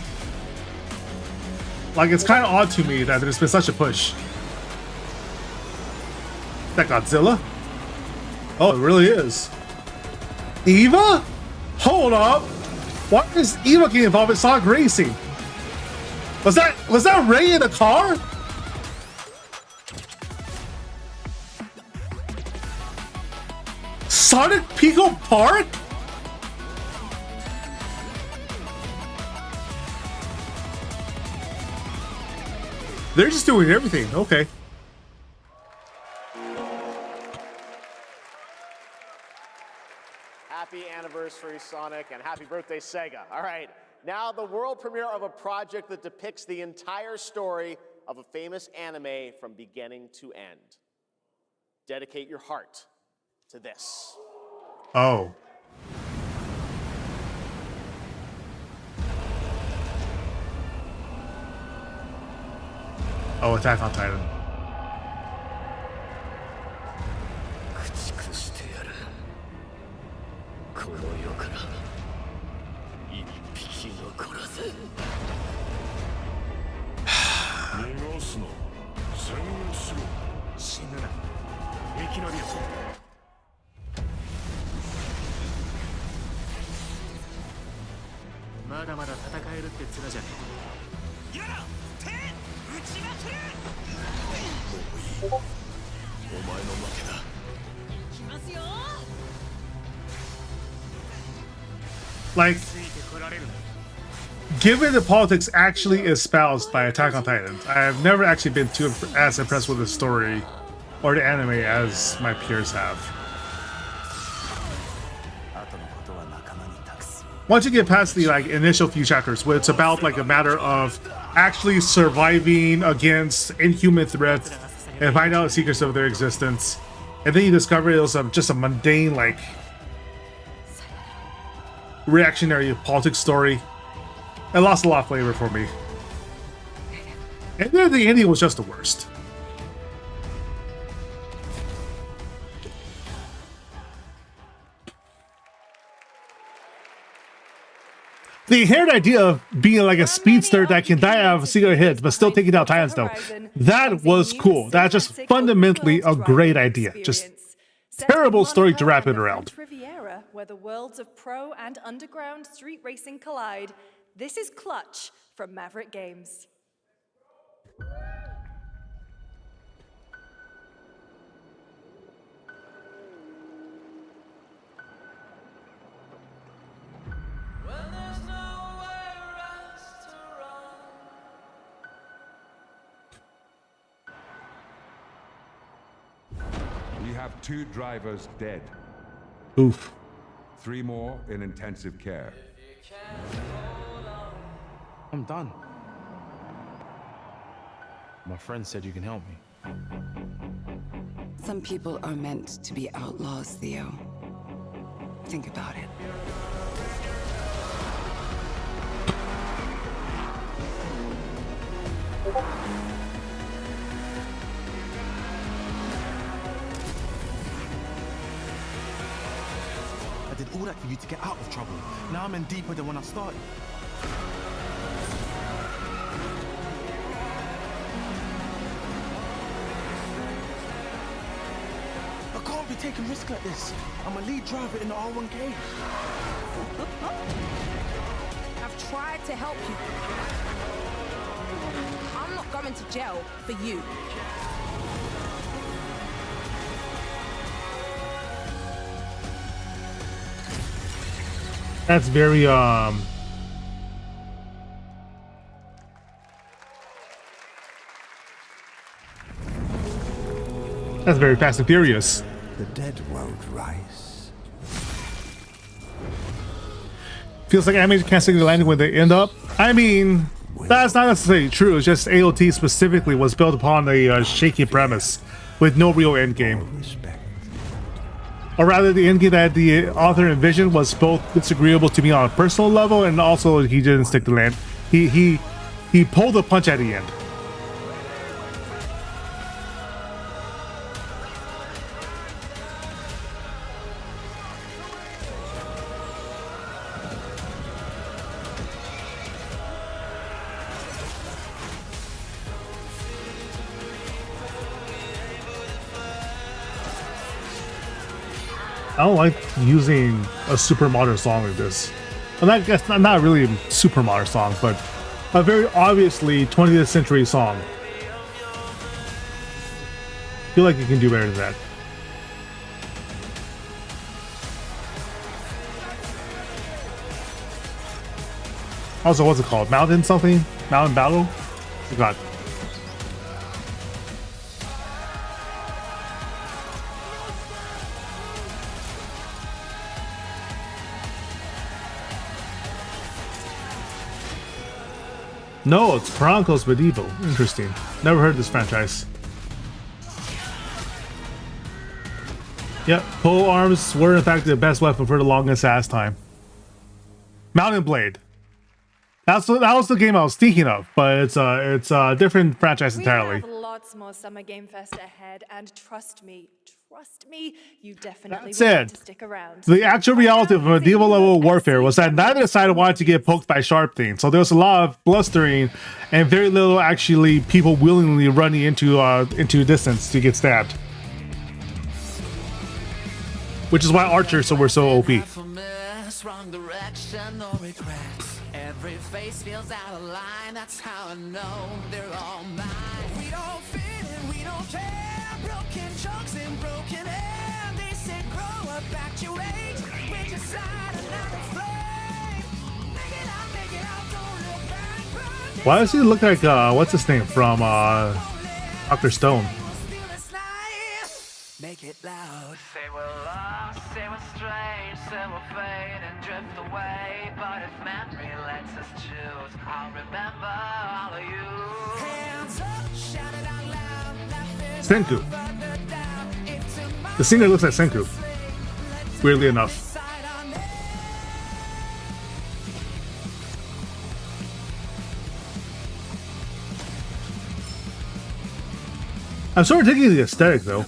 Speaker 1: like it's kind of odd to me that there's been such a push. Is that Godzilla? Oh, it really is. Eva? Hold up! Why is Eva getting involved in Sonic Racing? Was that Ray in a car? Sonic Pico Park? They're just doing everything. Okay.
Speaker 2: Happy anniversary, Sonic, and happy birthday, Sega. All right, now the world premiere of a project that depicts the entire story of a famous anime from beginning to end. Dedicate your heart to this.
Speaker 1: Oh. Oh, Attack on Titan. Like, given the politics actually espoused by Attack on Titan, I have never actually been too as impressed with the story or the anime as my peers have. Once you get past the initial few chapters, where it's about a matter of actually surviving against inhuman threats and find out the secrets of their existence, and then you discover it was just a mundane reactionary politics story, it lost a lot of flavor for me. And then the ending was just the worst. The inherent idea of being like a speedster that can die out of a single hit but still taking down Titans, though, that was cool. That's just fundamentally a great idea. Just terrible story to wrap it around.
Speaker 4: Riviera, where the worlds of pro and underground street racing collide. This is Clutch from Maverick Games.
Speaker 3: We have 2 drivers dead.
Speaker 1: Oof.
Speaker 3: 3 more in intensive care.
Speaker 22: I'm done. My friend said you can help me.
Speaker 23: Some people are meant to be outlaws, Theo. Think about it.
Speaker 22: I did all that for you to get out of trouble. Now I'm in deeper than when I started. I can't be taking risks like this. I'm a lead driver in the R1K.
Speaker 9: I've tried to help you. I'm not going to jail for you.
Speaker 1: That's very that's very Fast and Furious.
Speaker 11: The dead won't rise.
Speaker 1: Feels like animation can't stick to the landing when they end up. I mean, that's not necessarily true. It's just AOT specifically was built upon a shaky premise with no real end game. or rather the endgame that the author envisioned was both disagreeable to me on a personal level, and also he didn't stick to land. He pulled a punch at the end. I don't like using a super modern song like this. Well, I guess not really a super modern song, but a very obviously 20th century song. I feel like you can do better than that. Also, what's it called? Mountain something? Mountain Battle? I forgot. No, it's Chronicles Medieval. Interesting. Never heard this franchise. Yep, pole arms were in fact the best weapon for the longest ass time. Mountain Blade. That was the game I was thinking of, but it's a different franchise entirely.
Speaker 4: We have lots more Summer Game Fest ahead, and trust me, you definitely want to stick around.
Speaker 1: The actual reality of medieval level warfare was that neither side wanted to get poked by sharp things, so there was a lot of blustering and very little actually people willingly running into distance to get stabbed. Which is why archers were so OP.
Speaker 12: Every face feels out of line, that's how I know they're all mine. We don't fit and we don't care. Broken chunks and broken air. They say grow up, act your age. With your side, another flame. Make it out, don't look back.
Speaker 1: Why does he look like what's his name from Dr. Stone?
Speaker 12: Make it loud. Say we're lost, say we're strange, say we'll fade and drift away. But if memory lets us choose, I'll remember all of you. Hands up, shout it out loud.
Speaker 1: Senku. The singer looks like Senku. Weirdly enough. I'm sort of digging the aesthetic though.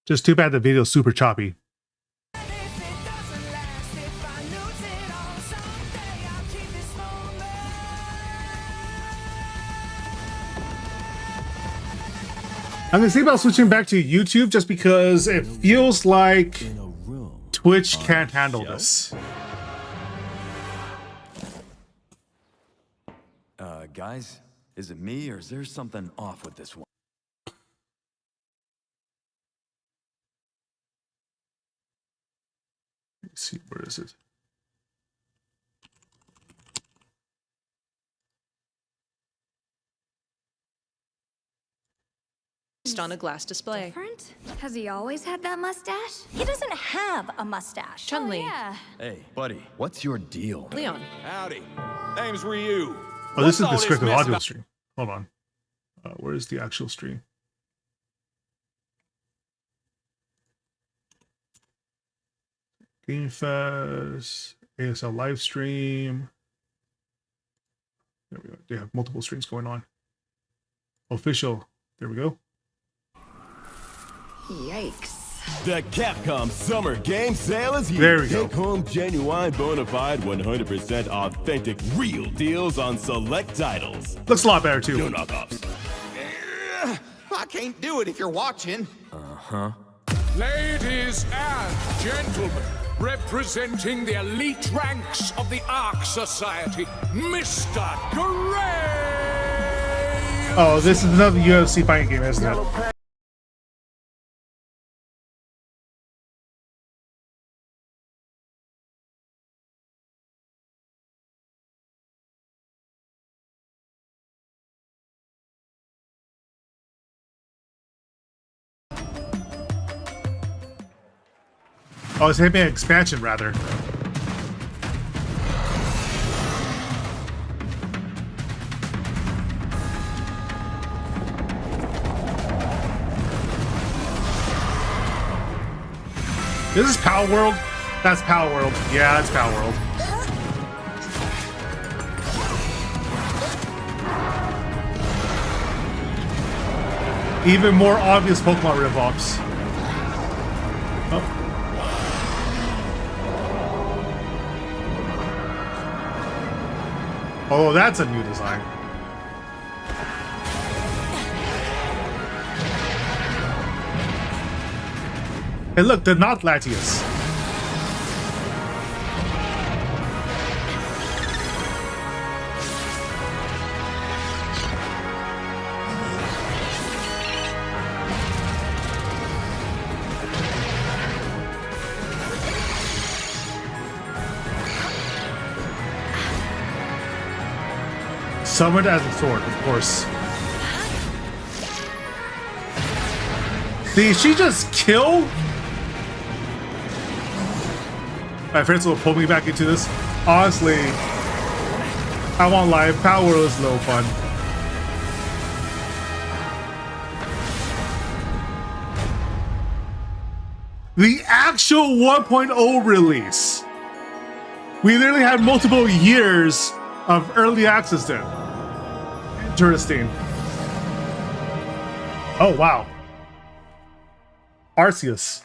Speaker 1: Just too bad the video's super choppy. I'm gonna see about switching back to YouTube just because it feels like Twitch can't handle this.
Speaker 13: Guys, is it me or is there something off with this one?
Speaker 1: Let's see, where is it?
Speaker 18: On a glass display.
Speaker 14: Different? Has he always had that mustache? He doesn't have a mustache.
Speaker 18: Chun-Li.
Speaker 14: Oh, yeah.
Speaker 13: Hey, buddy, what's your deal?
Speaker 18: Leon.
Speaker 6: Howdy. Name's Ryu.
Speaker 1: Oh, this is
Speaker 6: What's
Speaker 1: the
Speaker 6: all
Speaker 1: script of
Speaker 6: mess
Speaker 1: audio
Speaker 6: about-
Speaker 1: stream. Hold on. Where is the actual stream? Game Fest, ASL live stream. There we go. They have multiple streams going on. Official. There we go.
Speaker 23: Yikes.
Speaker 24: The Capcom Summer Game Sale is here.
Speaker 1: There we go.
Speaker 24: Take home genuine, bona fide, 100% authentic, real deals on select titles.
Speaker 1: Looks a lot better too.
Speaker 24: No knockoffs.
Speaker 6: I can't do it if you're watching.
Speaker 13: Uh-huh.
Speaker 25: Ladies and gentlemen, representing the elite ranks of the Ark Society, Mr. Gray!
Speaker 1: Oh, this is another UFC fighting game, isn't it? Oh, it's Hitman expansion, rather. This is Power World? That's Power World. Yeah, that's Power World. Even more obvious Pokemon ripoffs. Oh. Oh, that's a new design. Hey, look, they're not Latias. Summoned as a sword, of course. Did she just kill? My friends will pull me back into this. Honestly, I won't lie, Power World is no fun. The actual 1.0 release. We literally had multiple years of early access then. Interesting. Oh, wow. Arceus.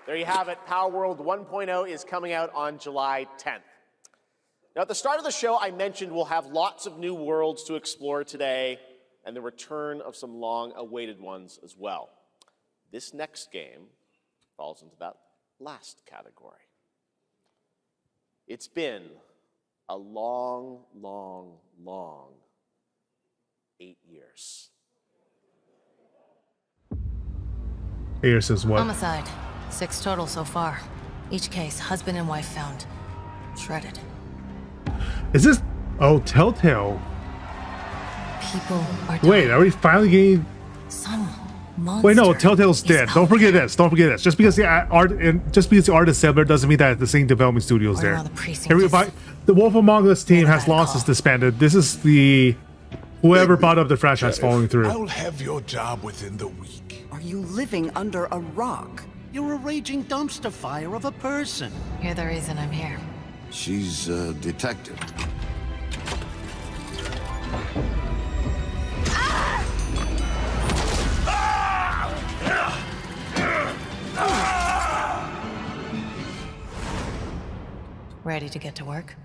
Speaker 2: There you have it. Power World 1.0 is coming out on July 10th. Now, at the start of the show, I mentioned we'll have lots of new worlds to explore today and the return of some long-awaited ones as well. This next game falls into that last category. It's been a long, long, long 8 years.
Speaker 1: Here says what?
Speaker 10: Homicide. 6 total so far. Each case, husband and wife found. Shredded.
Speaker 1: Is this... Oh, Telltale.
Speaker 10: People are dying.
Speaker 1: Wait, are we finally getting...
Speaker 10: Some monster.
Speaker 1: Wait, no, Telltale's dead. Don't forget this. Don't forget this. Just because the art and just because the art is similar doesn't mean that the same development studio is there. The Wolf Among Us team has lost its disbanded. This is the whoever bought up the franchise following through.
Speaker 11: I'll have your job within the week.
Speaker 5: Are you living under a rock? You're a raging dumpster fire of a person.
Speaker 10: You're the reason I'm here.
Speaker 7: She's a detective.
Speaker 10: Ready to get to work?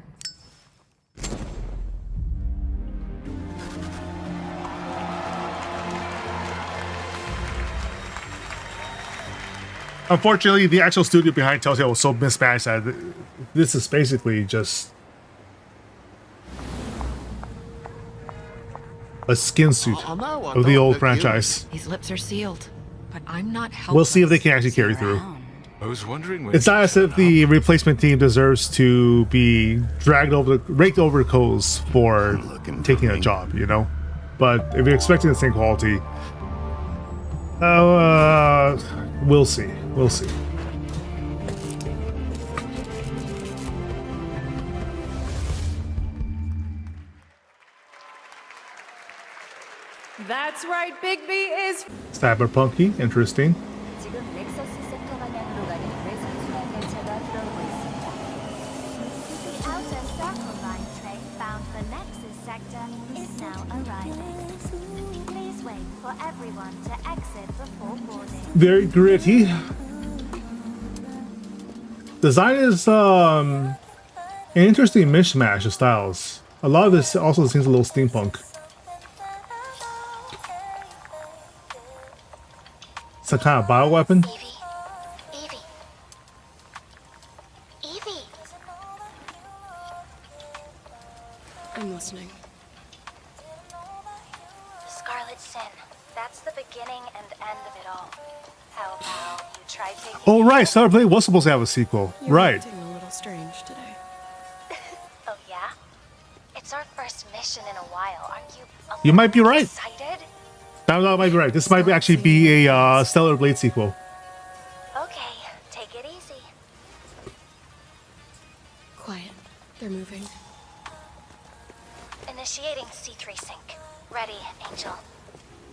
Speaker 1: Unfortunately, the actual studio behind Telltale was so mismatched that this is basically just a skin suit of the old franchise.
Speaker 10: These lips are sealed, but I'm not helpless.
Speaker 1: We'll see if they can actually carry through.
Speaker 11: I was wondering when
Speaker 1: It's not as if the replacement team deserves to be raked over coals for taking a job, you know? But if you're expecting the same quality, we'll see. We'll see.
Speaker 4: That's right, Bigby is...
Speaker 1: Cyberpunky, interesting.
Speaker 19: 지금 넥서스 섹터 방향으로 가는 외선 순환 열차가 들어오고 있습니다. The outer circle line train bound for Nexus sector is now arriving. Please wait for everyone to exit before boarding.
Speaker 1: Very gritty. Design is an interesting mishmash of styles. A lot of this also seems a little steampunk. It's a kind of bioweapon.
Speaker 19: Evie!
Speaker 10: I'm listening.
Speaker 19: Scarlet Sin. That's the beginning and end of it all. How about you try taking...
Speaker 1: Oh right, Stellar Blade was supposed to have a sequel. Right.
Speaker 10: Acting a little strange today.
Speaker 19: Oh yeah? It's our first mission in a while. Aren't you
Speaker 1: You might be right.
Speaker 19: excited?
Speaker 1: That might be right. This might actually be a Stellar Blade sequel.
Speaker 19: Okay, take it easy.
Speaker 10: Quiet. They're moving.
Speaker 19: Initiating C3 sync. Ready, Angel.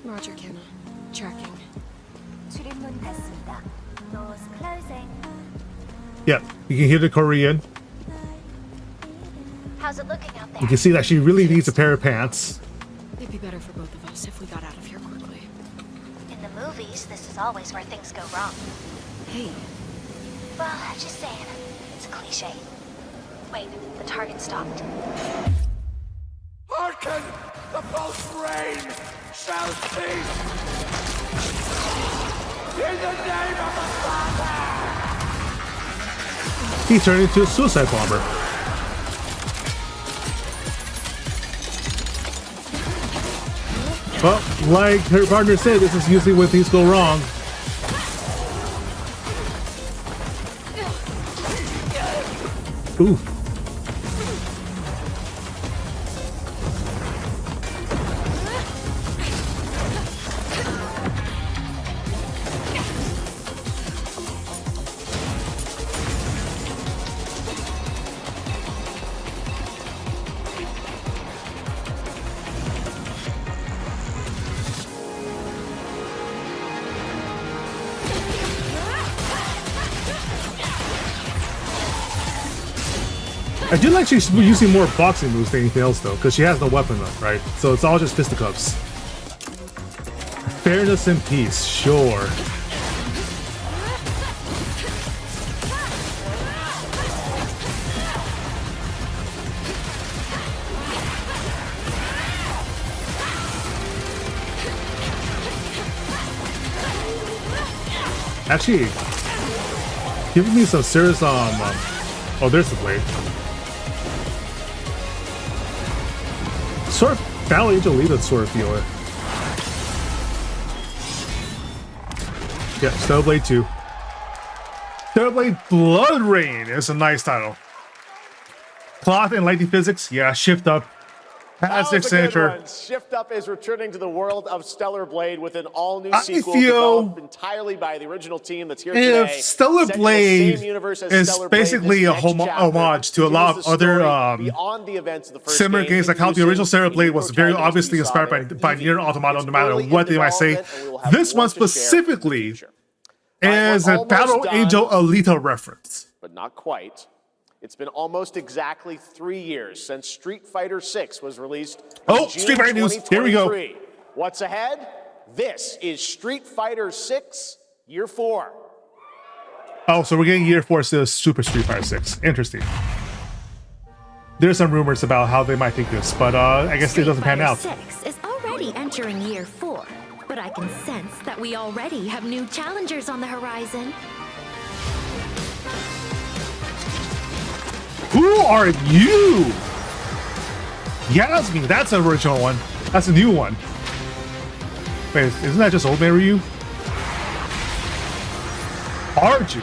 Speaker 10: Roger, Kenna. Tracking.
Speaker 19: 출입문 닫습니다. Doors closing.
Speaker 1: Yeah, you can hear the Korean.
Speaker 19: How's it looking out there?
Speaker 1: You can see that she really needs a pair of pants.
Speaker 10: It'd be better for both of us if we got out of here quickly.
Speaker 19: In the movies, this is always where things go wrong.
Speaker 10: Hey.
Speaker 19: Well, just saying. It's a cliche. Wait, the target stopped.
Speaker 6: Hearken! The pulse rain shall cease! In the name of the Father!
Speaker 1: He turned into a suicide bomber. Well, like her partner said, this is usually when things go wrong. Ooh. I do like she's using more boxing moves than anything else, though, because she has no weapon left, right? So it's all just fisticuffs. Fairness and peace, sure. Actually, giving me some serious oh, there's the blade. Sort of Battle Angel Alita sort of feel it. Yeah, Stellar Blade 2. Stellar Blade Blood Rain is a nice title. Cloth and lightning physics, yeah, shift up. Fantastic signature.
Speaker 2: Shift Up is returning to the world of Stellar Blade with an all-new sequel developed entirely by the original team that's here today.
Speaker 1: If Stellar Blade is basically a homage to a lot of other similar games, like how the original Stellar Blade was very obviously inspired by Nier Automata, no matter what they might say. This one specifically is a Battle Angel Alita reference.
Speaker 2: But not quite. It's been almost exactly 3 years since Street Fighter VI was released.
Speaker 1: Oh, Street Fighter news. Here we go.
Speaker 2: What's ahead? This is Street Fighter VI Year 4.
Speaker 1: Oh, so we're getting Year 4 to Super Street Fighter 6. Interesting. There's some rumors about how they might take this, but I guess it doesn't pan out.
Speaker 8: Street Fighter 6 is already entering Year 4, but I can sense that we already have new challengers on the horizon.
Speaker 1: Who are you? Yasmin, that's an original one. That's a new one. Wait, isn't that just Old Man Ryu? Arjun.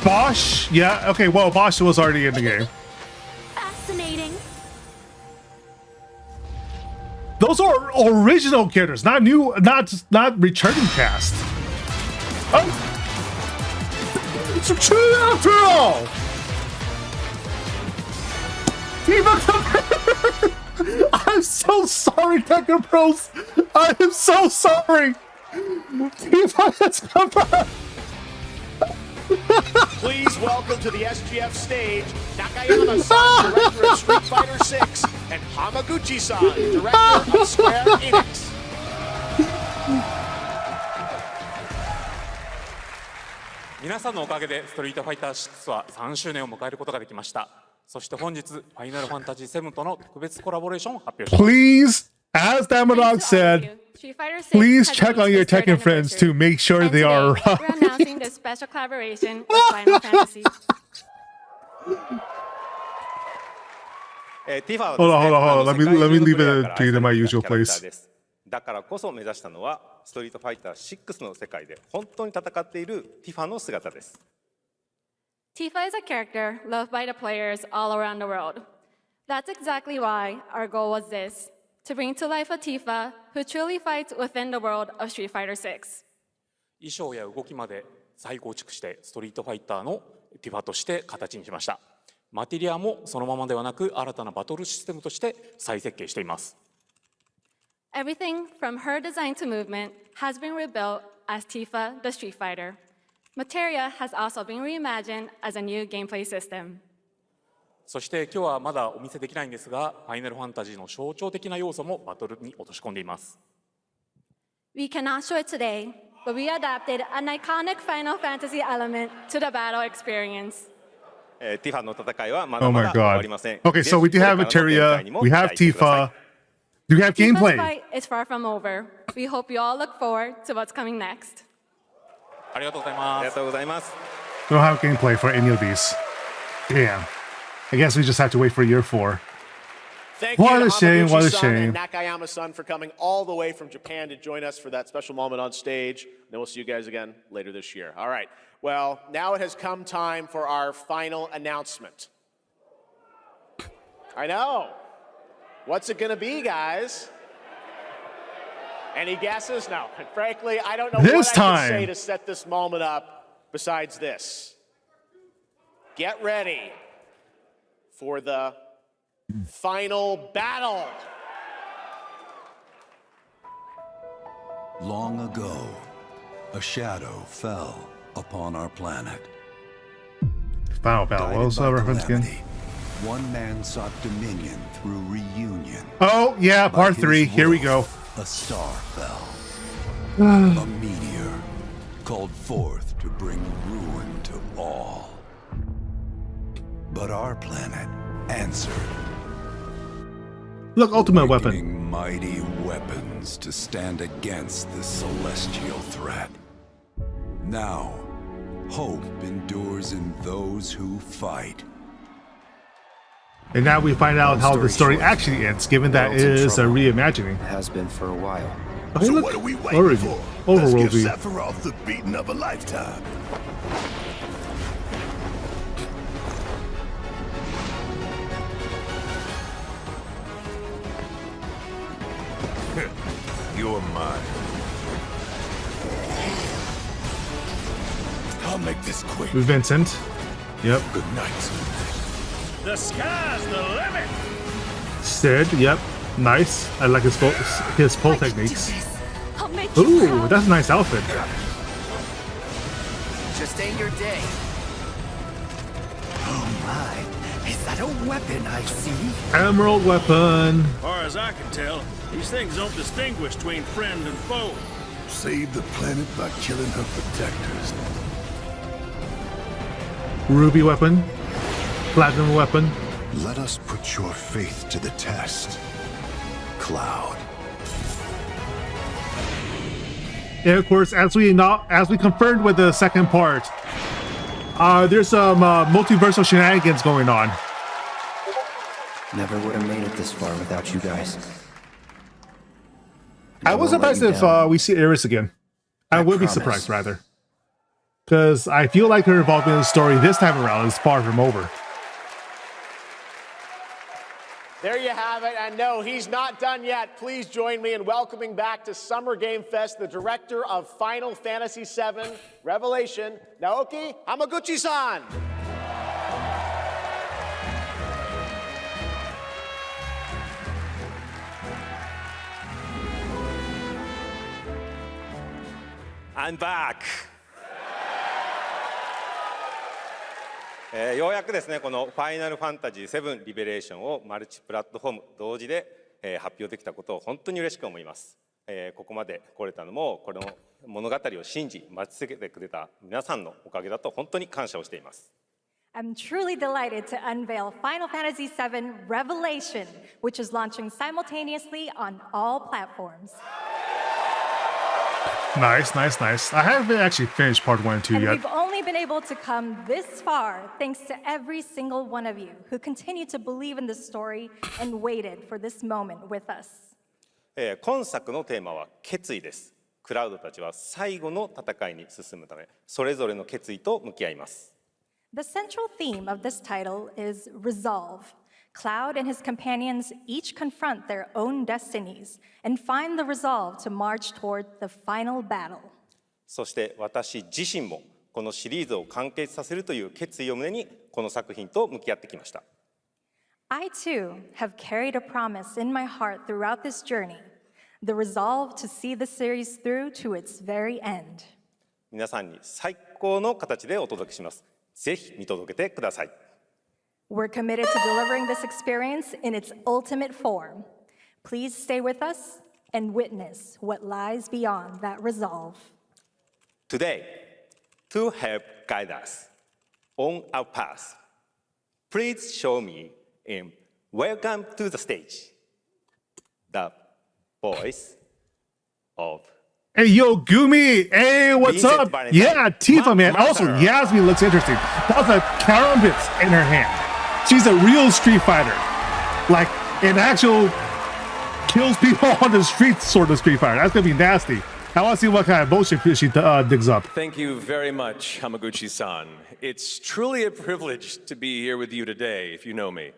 Speaker 1: Bosch? Yeah, okay, well, Bosch was already in the game.
Speaker 8: Fascinating.
Speaker 1: Those are original characters, not new, not returning cast. Oh, it's true after all. I'm so sorry, Tekken Pros. I am so sorry. Tifa has come back.
Speaker 2: Please welcome to the SGF stage, Nakayama-san, director of Street Fighter VI, and Hamaguchi-san, director of Square Enix.
Speaker 15: 皆さんのおかげでストリートファイター6は3周年を迎えることができました。そして本日、ファイナルファンタジー7との特別コラボレーションを発表します。
Speaker 1: Please, as Damadog said, please check on your Tekken friends to make sure they are right.
Speaker 16: We're announcing this special collaboration with Final Fantasy.
Speaker 1: Hold on. Let me leave it in my usual place.
Speaker 17: だからこそ目指したのはストリートファイター6の世界で本当に戦っているティファの姿です。
Speaker 16: Tifa is a character loved by the players all around the world. That's exactly why our goal was this, to bring to life a Tifa who truly fights within the world of Street Fighter VI.
Speaker 15: 衣装や動きまで再構築してストリートファイターのティファとして形にしました。マテリアもそのままではなく新たなバトルシステムとして再設計しています。
Speaker 16: Everything from her design to movement has been rebuilt as Tifa the Street Fighter. Materia has also been reimagined as a new gameplay system.
Speaker 15: そして今日はまだお見せできないんですが、ファイナルファンタジーの象徴的な要素もバトルに落とし込んでいます。
Speaker 16: We cannot show it today, but we adapted an iconic Final Fantasy element to the battle experience.
Speaker 17: ティファの戦いはま
Speaker 1: Oh
Speaker 17: だま
Speaker 1: my
Speaker 17: だ終わ
Speaker 1: god.
Speaker 17: りません。
Speaker 1: Okay, so we do have Materia, we have Tifa, we have
Speaker 16: Tifa's
Speaker 1: gameplay.
Speaker 16: fight is far from over. We hope you all look forward to what's coming next.
Speaker 15: ありがとうござい
Speaker 17: あ
Speaker 15: ます。
Speaker 17: りがとうございます。
Speaker 1: We don't have gameplay for any of these. Damn. I guess we just have to wait for year 4.
Speaker 2: Thank
Speaker 1: What
Speaker 2: you
Speaker 1: a
Speaker 2: to
Speaker 1: shame, what a
Speaker 2: Hamaguchi-san
Speaker 1: shame.
Speaker 2: and Nakayama-san for coming all the way from Japan to join us for that special moment on stage. Then we'll see you guys again later this year. All right. Well, now it has come time for our final announcement. I know. What's it going to be, guys? Any guesses? No. And frankly, I don't know
Speaker 1: This
Speaker 2: what I can say
Speaker 1: time.
Speaker 2: to set this moment up besides this. Get ready for the final battle.
Speaker 11: Long ago, a shadow fell upon our planet.
Speaker 1: Final battle. What was the reference again?
Speaker 11: One man sought dominion through reunion.
Speaker 1: Oh, yeah,
Speaker 11: By
Speaker 1: part
Speaker 11: his
Speaker 1: 3. Here we go.
Speaker 11: wolf, a star fell. A meteor called forth to bring ruin to all. But our planet answered.
Speaker 1: Look, ultimate weapon.
Speaker 11: Awakening mighty weapons to stand against this celestial threat. Now, hope endures in those who fight.
Speaker 1: And now we find out how the story actually ends, given that it is a reimagining.
Speaker 7: Has been for a while.
Speaker 1: Okay,
Speaker 11: So
Speaker 1: look,
Speaker 11: what are we waiting
Speaker 1: already.
Speaker 11: for? Let's give
Speaker 1: Overworldly.
Speaker 11: Sephiroth the beating of a lifetime.
Speaker 3: You're mine.
Speaker 11: I'll make this quick.
Speaker 1: Vincent. Yep.
Speaker 11: Good night.
Speaker 3: The sky's the limit.
Speaker 1: Sid. Yep. Nice. I like his pull techniques.
Speaker 4: I'll make you
Speaker 1: Ooh,
Speaker 4: proud.
Speaker 1: that's a nice outfit.
Speaker 12: Just ain't your day.
Speaker 5: Oh my, is that a weapon I see?
Speaker 1: Emerald weapon.
Speaker 3: As far as I can tell, these things don't distinguish between friend and foe.
Speaker 11: Save the planet by killing her protectors.
Speaker 1: Ruby weapon. Platinum weapon.
Speaker 11: Let us put your faith to the test, Cloud.
Speaker 1: And of course, as we confirmed with the second part, there's some multiversal shenanigans going on.
Speaker 7: Never would have made it this far without you guys.
Speaker 1: I was surprised if we see Iris again. I would be surprised, rather. Because I feel like her involvement in the story this time around is far from over.
Speaker 2: There you have it. And no, he's not done yet. Please join me in welcoming back to Summer Game Fest the director of Final Fantasy VII Revelation, Naoki Hamaguchi-san.
Speaker 17: I'm back! ようやくですね、このファイナルファンタジー7リベレーションをマルチプラットフォーム同時で発表できたことを本当に嬉しく思います。ここまで来れたのも、この物語を信じ、待ち続けてくれた皆さんのおかげだと本当に感謝をしています。
Speaker 4: I'm truly delighted to unveil Final Fantasy VII Revelation, which is launching simultaneously on all platforms.
Speaker 1: Nice, nice, nice. I haven't actually finished part 1 and 2
Speaker 4: And
Speaker 1: yet.
Speaker 4: we've only been able to come this far thanks to every single one of you who continue to believe in this story and waited for this moment with us.
Speaker 17: 今作のテーマは決意です。クラウドたちは最後の戦いに進むため、それぞれの決意と向き合います。
Speaker 4: The central theme of this title is resolve. Cloud and his companions each confront their own destinies and find the resolve to march toward the final battle.
Speaker 17: そして私自身もこのシリーズを完結させるという決意を胸にこの作品と向き合ってきました。
Speaker 9: I too have carried a promise in my heart throughout this journey, the resolve to see the series through to its very end.
Speaker 17: 皆さんに最高の形でお届けします。ぜひ見届けてください。
Speaker 9: We're committed to delivering this experience in its ultimate form. Please stay with us and witness what lies beyond that resolve.
Speaker 17: Today, to help guide us on our path, please show me and welcome to the stage the voice of
Speaker 1: Hey, yo, Gumi. Hey, what's
Speaker 17: Vincent
Speaker 1: up?
Speaker 17: Valentine.
Speaker 1: Yeah, Tifa, man. Also, Yasmin looks interesting. That was a karambit in her hand. She's a real Street Fighter. Like, an actual kills people on the street sort of Street Fighter. That's going to be nasty. I want to see what kind of bullshit she digs up.
Speaker 14: Thank you very much, Hamaguchi-san. It's truly a privilege to be here with you today, if you know me.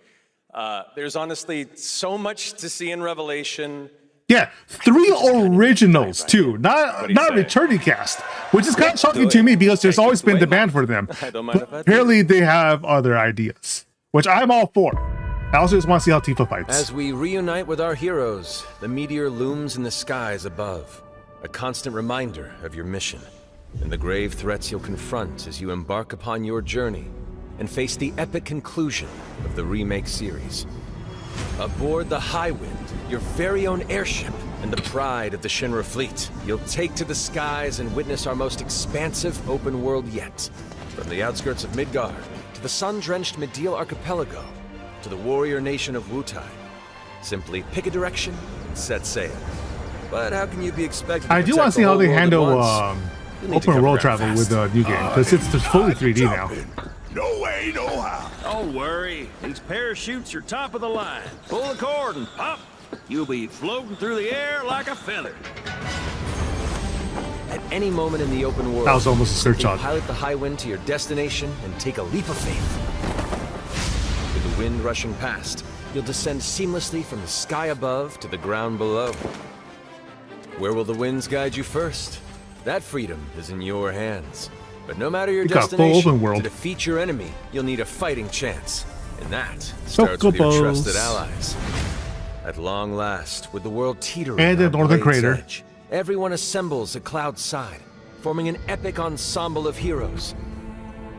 Speaker 14: There's honestly so much to see in Revelation.
Speaker 1: Yeah, 3 originals too, not returning cast, which is kind of shocking to me because there's always been demand for them. But apparently they have other ideas, which I'm all for. I also just want to see how Tifa fights.
Speaker 20: As we reunite with our heroes, the meteor looms in the skies above, a constant reminder of your mission and the grave threats you'll confront as you embark upon your journey and face the epic conclusion of the remake series. Aboard the Highwind, your very own airship, and the pride of the Shinra fleet, you'll take to the skies and witness our most expansive open world yet. From the outskirts of Midgard, to the sun-drenched Mideel Archipelago, to the warrior nation of Wutai. Simply pick a direction and set sail. But how can you be expected to
Speaker 1: I do want to see how they handle open world travel with the new game, because it's fully 3D now.
Speaker 3: No way, no how. Don't worry. These parachutes are top of the line. Pull the cord and pop. You'll be floating through the air like a feather.
Speaker 20: At any moment in the open world,
Speaker 1: That was almost a search on.
Speaker 20: pilot the Highwind to your destination and take a leap of faith. With the wind rushing past, you'll descend seamlessly from the sky above to the ground below. Where will the winds guide you first? That freedom is in your hands. But no matter your
Speaker 1: You got full
Speaker 20: destination,
Speaker 1: open world.
Speaker 20: to defeat your enemy, you'll need a fighting chance. And that starts with your
Speaker 1: Chocobos.
Speaker 20: trusted allies. At long last, with the world teetering
Speaker 1: And the
Speaker 20: on
Speaker 1: Northern
Speaker 20: Blade's
Speaker 1: Crater.
Speaker 20: edge, everyone assembles at Cloud's side, forming an epic ensemble of heroes.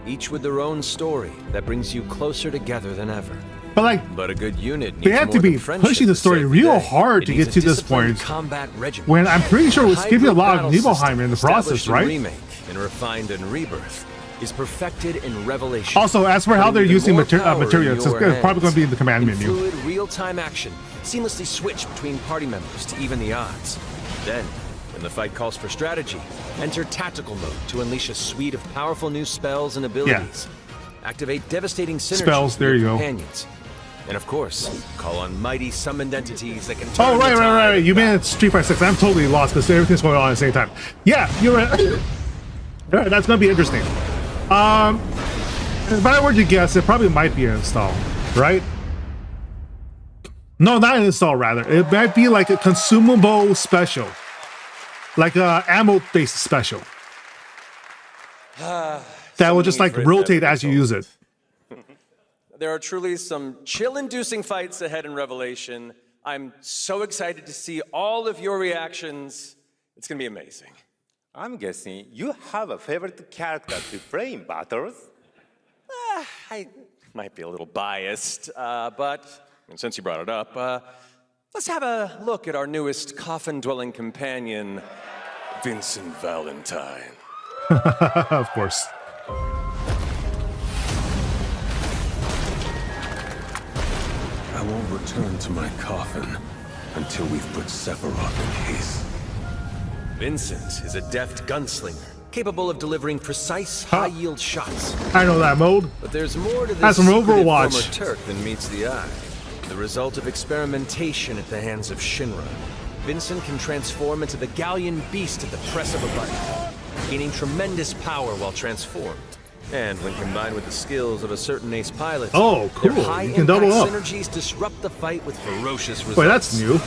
Speaker 20: Each with their own story that brings you closer together than ever.
Speaker 1: But
Speaker 20: a good unit needs
Speaker 1: They have
Speaker 20: more
Speaker 1: to be
Speaker 20: than friendship
Speaker 1: pushing the story
Speaker 20: save
Speaker 1: real
Speaker 20: day.
Speaker 1: hard
Speaker 20: It
Speaker 1: to
Speaker 20: needs
Speaker 1: get to this
Speaker 20: disciplined
Speaker 1: point.
Speaker 20: combat regimen.
Speaker 1: When I'm pretty sure we're skipping a
Speaker 20: Hybrid
Speaker 1: lot of
Speaker 20: battle
Speaker 1: Nibelheim
Speaker 20: system
Speaker 1: in the process,
Speaker 20: established in
Speaker 1: right?
Speaker 20: Remake and refined in Rebirth is perfected in Revelation.
Speaker 1: Also, as for how
Speaker 20: Putting
Speaker 1: they're
Speaker 20: even
Speaker 1: using
Speaker 20: more
Speaker 1: material,
Speaker 20: power in
Speaker 1: it's
Speaker 20: your
Speaker 1: probably going to
Speaker 20: hands.
Speaker 1: be in the command
Speaker 20: In
Speaker 1: menu.
Speaker 20: Fluid, real-time action, seamlessly switch between party members to even the odds. Then, when the fight calls for strategy, enter tactical mode to unleash a suite of powerful new spells and abilities. Activate devastating synergy
Speaker 1: Spells,
Speaker 20: with
Speaker 1: there
Speaker 20: your
Speaker 1: you go.
Speaker 20: companions. And of course, call on mighty summoned entities that can turn
Speaker 1: Oh,
Speaker 20: the
Speaker 1: right.
Speaker 20: tide.
Speaker 1: You mean it's Street Fighter 6. I'm totally lost because everything's going on at the same time. Yeah, you're right. All right, that's going to be interesting. If I were to guess, it probably might be an install, right? No, not an install, rather. It might be like a consumable special. Like a ammo-based special. That will just like rotate as you use it.
Speaker 14: There are truly some chill-inducing fights ahead in Revelation. I'm so excited to see all of your reactions. It's gonna be amazing.
Speaker 17: I'm guessing you have a favorite character to play in battles?
Speaker 14: I might be a little biased, but since you brought it up, let's have a look at our newest coffin-dwelling companion, Vincent Valentine.
Speaker 1: Of course.
Speaker 7: I won't return to my coffin until we've put Sephiroth in case.
Speaker 20: Vincent is a deft gunslinger, capable of delivering precise, high-yield shots.
Speaker 1: I know that mode.
Speaker 20: But there's more to this
Speaker 1: That's from
Speaker 20: secretive
Speaker 1: Overwatch.
Speaker 20: former Turk than meets the eye. The result of experimentation at the hands of Shinra. Vincent can transform into the Galleon beast at the press of a button, gaining tremendous power while transformed. And when combined with the skills of a certain ace pilot,
Speaker 1: Oh, cool.
Speaker 20: their high
Speaker 1: You can double
Speaker 20: impact
Speaker 1: up.
Speaker 20: synergies disrupt the fight with ferocious results.
Speaker 1: Wait, that's new.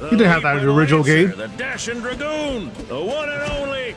Speaker 1: You didn't have that in the original game.
Speaker 3: The Dashing Dragoon, the one and only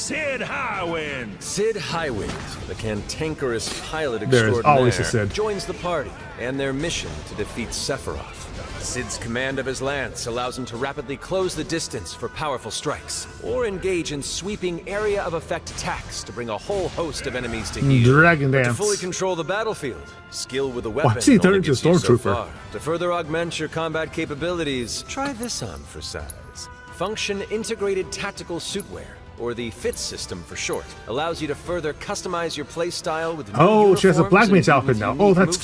Speaker 3: Sid Highwind.
Speaker 20: Sid Highwind, the cantankerous pilot
Speaker 1: There's always a
Speaker 20: extraordinaire,
Speaker 1: Sid.
Speaker 20: joins the party and their mission to defeat Sephiroth. Sid's command of his lance allows him to rapidly close the distance for powerful strikes, or engage in sweeping area of effect attacks to bring a whole host of enemies to heel.
Speaker 1: Dragon
Speaker 20: But to
Speaker 1: Dance.
Speaker 20: fully control the battlefield, skill with a
Speaker 1: Why
Speaker 20: weapon
Speaker 1: does he turn
Speaker 20: only
Speaker 1: into a
Speaker 20: gets you so
Speaker 1: stormtrooper?
Speaker 20: far. To further augment your combat capabilities, try this on for size. Function Integrated Tactical Suitwear, or the FIT system for short, allows you to further customize your playstyle with new
Speaker 1: Oh, she has a
Speaker 20: uniforms
Speaker 1: Black
Speaker 20: and
Speaker 1: Mage outfit
Speaker 20: with
Speaker 1: now.
Speaker 20: unique
Speaker 1: Oh, that's
Speaker 20: movesets.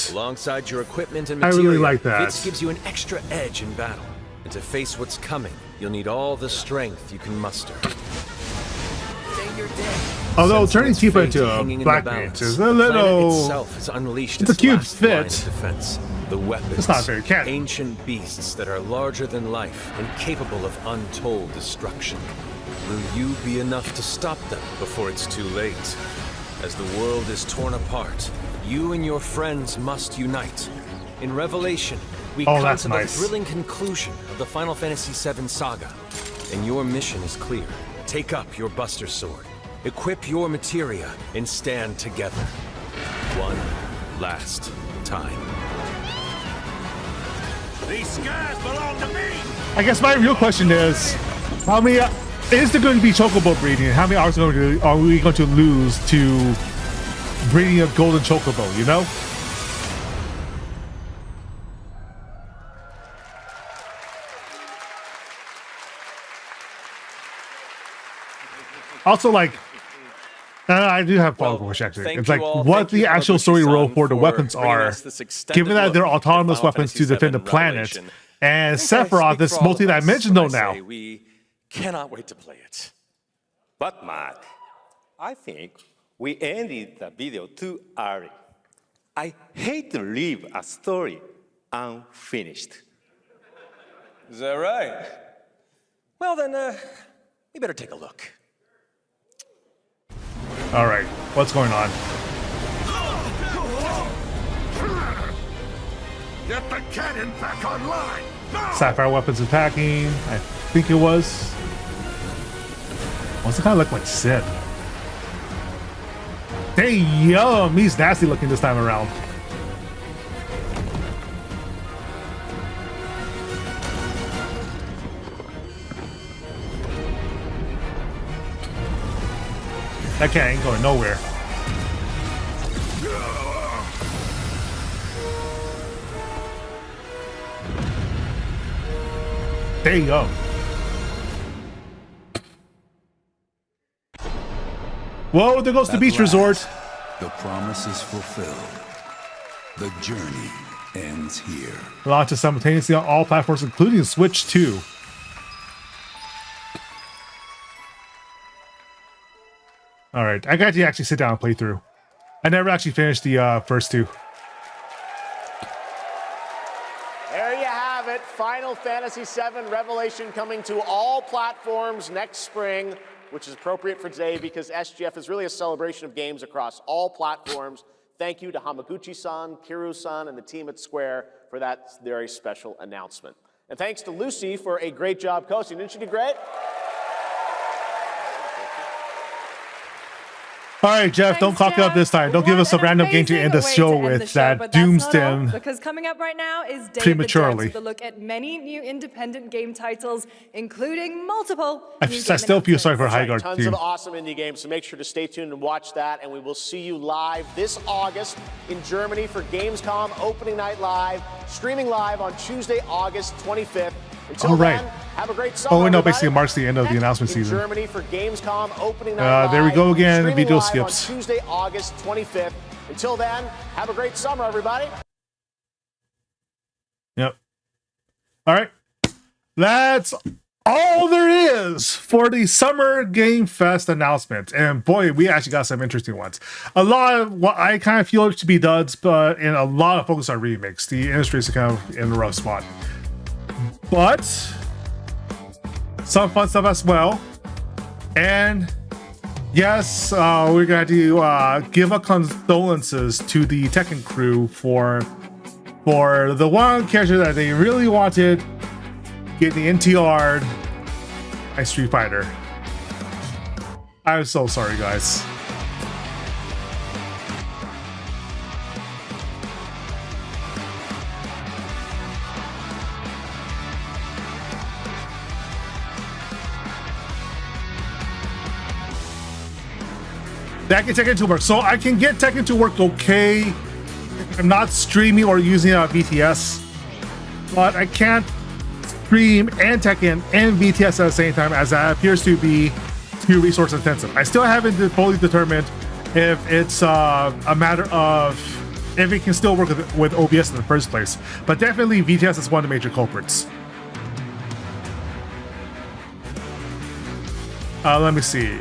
Speaker 1: cute.
Speaker 20: Alongside your equipment and
Speaker 1: I really
Speaker 20: material,
Speaker 1: like that.
Speaker 20: FITS gives you an extra edge in battle. And to face what's coming, you'll need all the strength you can muster.
Speaker 1: Although
Speaker 20: Since
Speaker 1: turning
Speaker 20: its
Speaker 1: Tifa
Speaker 20: fate
Speaker 1: into a
Speaker 20: hanging in the
Speaker 1: Black
Speaker 20: balance,
Speaker 1: Mage is
Speaker 20: the
Speaker 1: a
Speaker 20: planet
Speaker 1: little.
Speaker 20: itself has unleashed
Speaker 1: It's a
Speaker 20: its
Speaker 1: cute
Speaker 20: last line of
Speaker 1: fit.
Speaker 20: defense. The weapons.
Speaker 1: It's not very canon.
Speaker 20: Ancient beasts that are larger than life and capable of untold destruction. Will you be enough to stop them before it's too late? As the world is torn apart, you and your friends must unite. In Revelation, we
Speaker 1: Oh,
Speaker 20: come
Speaker 1: that's
Speaker 20: to
Speaker 1: nice.
Speaker 20: the thrilling conclusion of the Final Fantasy VII saga. And your mission is clear. Take up your Buster Sword, equip your materia, and stand together. One last time.
Speaker 3: These skies belong to me.
Speaker 1: I guess my real question is, how many is there going to be chocobo breeding? And how many hours are we going to lose to breeding a golden chocobo? You know. Also, like, I do have follow-up question actually.
Speaker 14: thank
Speaker 1: It's
Speaker 14: you
Speaker 1: like
Speaker 14: all.
Speaker 1: what
Speaker 14: Thank
Speaker 1: the
Speaker 14: you,
Speaker 1: actual story
Speaker 14: Hamaguchi-san,
Speaker 1: role for the
Speaker 14: for
Speaker 1: weapons
Speaker 14: bringing
Speaker 1: are,
Speaker 14: us this extended
Speaker 1: given that they're
Speaker 14: look at
Speaker 1: autonomous
Speaker 14: Final
Speaker 1: weapons to
Speaker 14: Fantasy
Speaker 1: defend the
Speaker 14: VII
Speaker 1: planet,
Speaker 14: Revelation.
Speaker 1: and
Speaker 14: I think I
Speaker 1: Sephiroth
Speaker 14: speak
Speaker 1: is
Speaker 14: for all of us
Speaker 1: multi-dimensional
Speaker 14: when I
Speaker 1: now.
Speaker 14: say we cannot wait to play it.
Speaker 17: But Mark, I think we ended the video too early. I hate to leave a story unfinished.
Speaker 14: Is that right? Well then, we better take a look.
Speaker 1: All right, what's going on?
Speaker 3: Get the cannon back online.
Speaker 1: Sapphire weapons attacking. I think it was. What's it kind of look like Sid? Damn, he's nasty looking this time around. That cat ain't going nowhere. There you go. Whoa, there goes the
Speaker 11: At
Speaker 1: beach resort.
Speaker 11: last, the promise is fulfilled. The journey ends here.
Speaker 1: Launches simultaneously on all platforms, including Switch 2. All right, I got to actually sit down and play through. I never actually finished the first two.
Speaker 2: There you have it. Final Fantasy VII Revelation coming to all platforms next spring, which is appropriate for today because SGF is really a celebration of games across all platforms. Thank you to Hamaguchi-san, Kiru-san, and the team at Square for that very special announcement. And thanks to Lucy for a great job coaching. Didn't she do great?
Speaker 1: All right, Jeff, don't cock it up this time. Don't give us a random game to end the show with that
Speaker 4: But that's not all,
Speaker 1: Doomstim.
Speaker 4: because coming up right now is Day
Speaker 1: prematurely.
Speaker 4: of the Dead, with a look at many new independent game titles, including multiple
Speaker 1: I
Speaker 4: new
Speaker 1: still feel sorry for
Speaker 2: That's right,
Speaker 1: Highguard
Speaker 2: tons
Speaker 1: team.
Speaker 2: of awesome indie games, so make sure to stay tuned and watch that. And we will see you live this August in Germany for Gamescom Opening Night Live, streaming live on Tuesday, August 25th. Until
Speaker 1: All right.
Speaker 2: then, have a great summer.
Speaker 1: Oh, no,
Speaker 2: everybody.
Speaker 1: basically marks the end of the announcement
Speaker 2: in
Speaker 1: season.
Speaker 2: Germany for Gamescom Opening Night Live.
Speaker 1: There we go again. The
Speaker 2: streaming
Speaker 1: video
Speaker 2: live
Speaker 1: skips.
Speaker 2: on Tuesday, August 25th. Until then, have a great summer, everybody.
Speaker 1: Yep. All right. That's all there is for the Summer Game Fest announcement. And boy, we actually got some interesting ones. A lot of what I kind of feel to be duds, but in a lot of focus on remakes. The industry is kind of in a rough spot. But some fun stuff as well. And yes, we're going to give up condolences to the Tekken crew for the one character that they really wanted getting NTR'd by Street Fighter. I'm so sorry, guys. That can Tekken 2 work. So I can get Tekken 2 work okay. I'm not streaming or using VTS, but I can't stream and Tekken and VTS at the same time, as that appears to be too resource intensive. I still haven't fully determined if it's a matter of if it can still work with OBS in the first place, but definitely VTS is one of the major culprits. Let me see.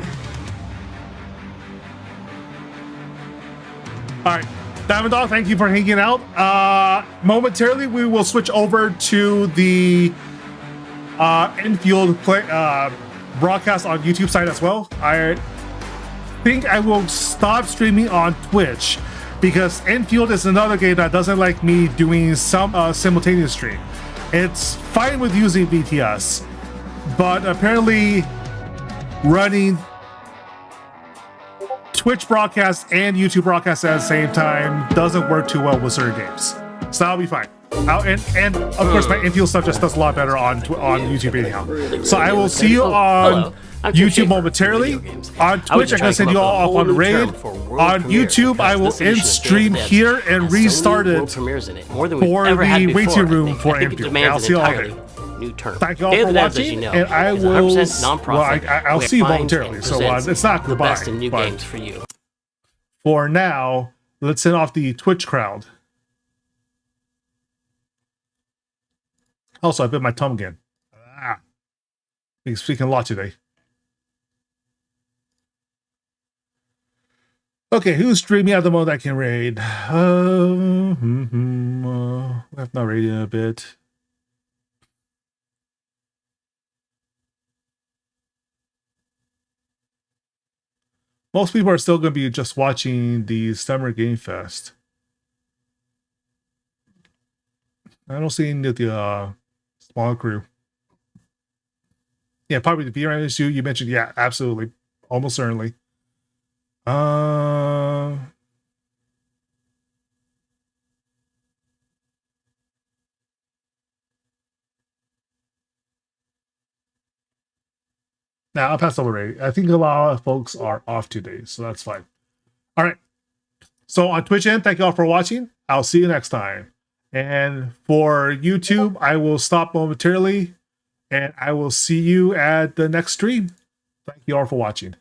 Speaker 1: All right, Diamond Dog, thank you for hanging out. Momentarily, we will switch over to the Enfield broadcast on YouTube side as well. I think I will stop streaming on Twitch because Enfield is another game that doesn't like me doing some simultaneous stream. It's fine with using VTS, but apparently running Twitch broadcast and YouTube broadcast at the same time doesn't work too well with certain games. So that'll be fine. And of course, my Enfield stuff just does a lot better on YouTube anyhow. So I will see you on YouTube momentarily. On Twitch, I'm going to send you all off on the raid. On YouTube, I will end stream here and restart it for the waiting room for Enfield. I'll see you all later. Thank you all for watching, and I will. I'll see you momentarily. So it's not goodbye.
Speaker 18: Best in new games for you.
Speaker 1: For now, let's send off the Twitch crowd. Also, I bit my tongue again. Been speaking a lot today. Okay, who's streaming at the moment that can raid? I've not raided in a bit. Most people are still going to be just watching the Summer Game Fest. I don't see any of the small crew. Yeah, probably the VRAM issue you mentioned. Yeah, absolutely. Almost certainly. Now I'll pass over rating. I think a lot of folks are off today, so that's fine. All right. So on Twitch end, thank you all for watching. I'll see you next time. And for YouTube, I will stop momentarily, and I will see you at the next stream. Thank you all for watching.